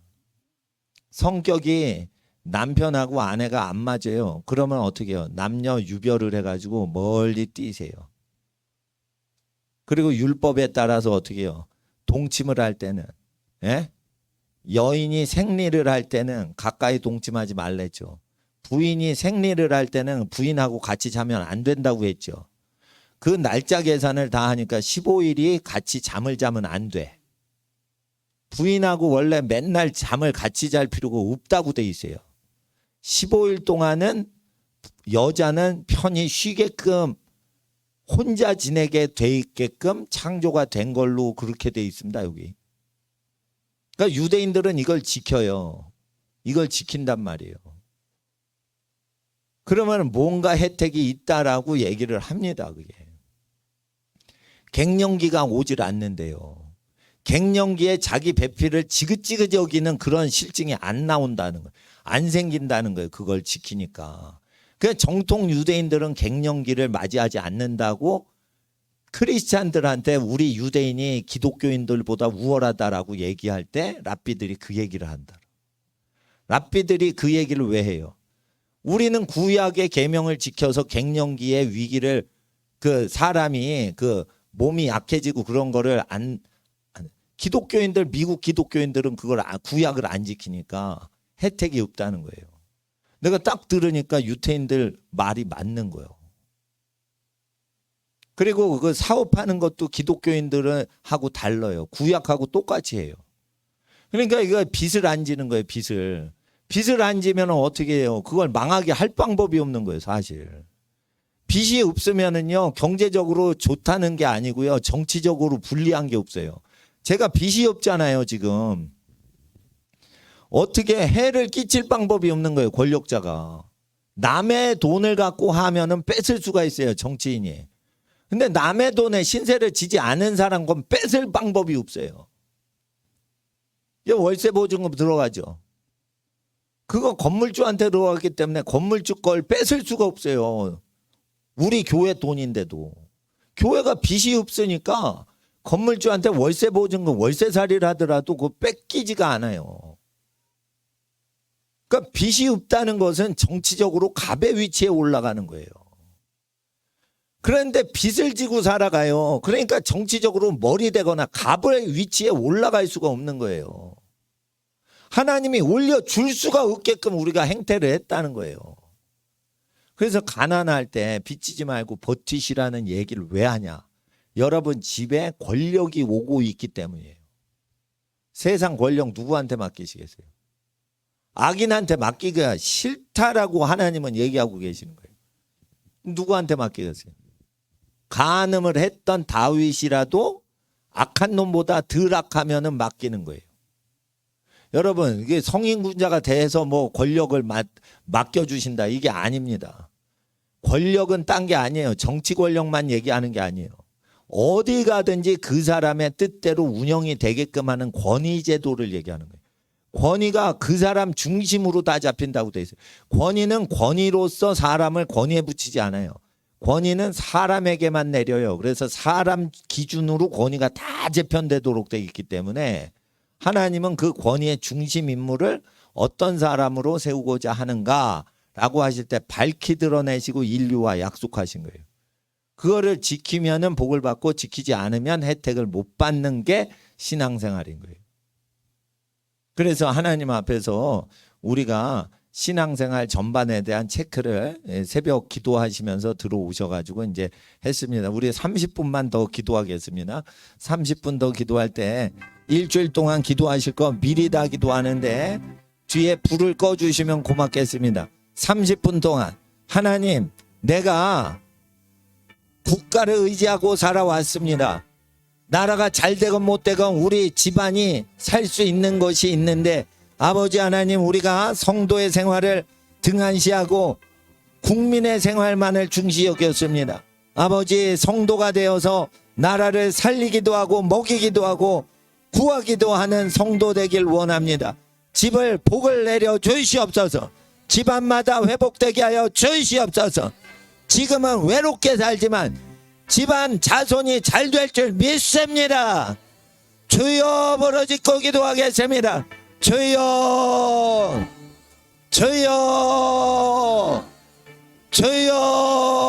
성격이 남편하고 아내가 안 맞아요. 그러면 어떻게 해요? 남녀 유별을 해가지고 멀리 뛰세요. 그리고 율법에 따라서 어떻게 해요? 동침을 할 때는, 예? 여인이 생리를 할 때는 가까이 동침하지 말랬죠. 부인이 생리를 할 때는 부인하고 같이 자면 안 된다고 했죠. 그 날짜 계산을 다 하니까 15일이 같이 잠을 자면 안 돼. 부인하고 원래 맨날 잠을 같이 잘 필요가 없다고 돼 있어요. 15일 동안은 여자는 편히 쉬게끔 혼자 지내게 돼 있게끔 창조가 된 걸로 그렇게 돼 있습니다. 여기. 그러니까 유대인들은 이걸 지켜요. 이걸 지킨단 말이에요. 그러면 뭔가 혜택이 있다라고 얘기를 합니다. 그게. 갱년기가 오질 않는데요. 갱년기에 자기 배필을 지긋지긋 여기는 그런 실증이 안 나온다는 거예요. 안 생긴다는 거예요. 그걸 지키니까. 그 정통 유대인들은 갱년기를 맞이하지 않는다고 크리스찬들한테 우리 유대인이 기독교인들보다 우월하다라고 얘기할 때 랍비들이 그 얘기를 한다. 랍비들이 그 얘기를 왜 해요? 우리는 구약의 계명을 지켜서 갱년기의 위기를, 그 사람이 그 몸이 약해지고 그런 거를 기독교인들, 미국 기독교인들은 그걸 구약을 안 지키니까 혜택이 없다는 거예요. 내가 딱 들으니까 유태인들 말이 맞는 거예요. 그리고 그 사업하는 것도 기독교인들은 하고 달라요. 구약하고 똑같이 해요. 그러니까 이거 빚을 안 지는 거예요. 빚을 안 지면 어떻게 해요? 그걸 망하게 할 방법이 없는 거예요. 사실. 빚이 없으면은요, 경제적으로 좋다는 게 아니고요, 정치적으로 불리한 게 없어요. 제가 빚이 없잖아요. 지금 어떻게 해를 끼칠 방법이 없는 거예요. 권력자가. 남의 돈을 갖고 하면은 뺏을 수가 있어요. 정치인이. 근데 남의 돈에 신세를 지지 않은 사람 건 뺏을 방법이 없어요. 월세 보증금 들어가죠. 그거 건물주한테 들어가기 때문에 건물주 걸 뺏을 수가 없어요. 우리 교회 돈인데도. 교회가 빚이 없으니까 건물주한테 월세 보증금, 월세살이를 하더라도 그거 뺏기지가 않아요. 그러니까 빚이 없다는 것은 정치적으로 갑의 위치에 올라가는 거예요. 그런데 빚을 지고 살아가요. 그러니까 정치적으로 머리 대거나 갑의 위치에 올라갈 수가 없는 거예요. 하나님이 올려줄 수가 없게끔 우리가 행태를 했다는 거예요. 그래서 가난할 때 빚지지 말고 버티시라는 얘기를 왜 하냐? 여러분 집에 권력이 오고 있기 때문이에요. 세상 권력 누구한테 맡기시겠어요? 악인한테 맡기기가 싫다라고 하나님은 얘기하고 계시는 거예요. 누구한테 맡기겠어요? 간음을 했던 다윗이라도 악한 놈보다 덜 악하면은 맡기는 거예요. 여러분, 이게 성인군자가 돼서 뭐 권력을 맡겨주신다, 이게 아닙니다. 권력은 딴 게 아니에요. 정치 권력만 얘기하는 게 아니에요. 어디 가든지 그 사람의 뜻대로 운영이 되게끔 하는 권위 제도를 얘기하는 거예요. 권위가 그 사람 중심으로 다 잡힌다고 돼 있어요. 권위는 권위로서 사람을 권위에 붙이지 않아요. 권위는 사람에게만 내려요. 그래서 사람 기준으로 권위가 다 재편되도록 돼 있기 때문에 하나님은 그 권위의 중심 인물을 어떤 사람으로 세우고자 하는가라고 하실 때 밝히 드러내시고 인류와 약속하신 거예요. 그거를 지키면은 복을 받고 지키지 않으면 혜택을 못 받는 게 신앙생활인 거예요. 그래서 하나님 앞에서 우리가 신앙생활 전반에 대한 체크를 새벽 기도하시면서 들어오셔가지고 이제 했습니다. 우리 30분만 더 기도하겠습니다. 30분 더 기도할 때 일주일 동안 기도하실 거 미리 다 기도하는데 뒤에 불을 꺼주시면 고맙겠습니다. 30분 동안 하나님, 내가 국가를 의지하고 살아왔습니다. 나라가 잘 되건 못 되건 우리 집안이 살 수 있는 것이 있는데 아버지 하나님, 우리가 성도의 생활을 등한시하고 국민의 생활만을 중시 여겼습니다. 아버지, 성도가 되어서 나라를 살리기도 하고 먹이기도 하고 구하기도 하는 성도 되길 원합니다. 집을 복을 내려 주시옵소서. 집안마다 회복되게 하여 주시옵소서. 지금은 외롭게 살지만 집안 자손이 잘 될 줄 믿습니다. 주여, 부르짖고 기도하겠습니다. 주여, 주여, 주여.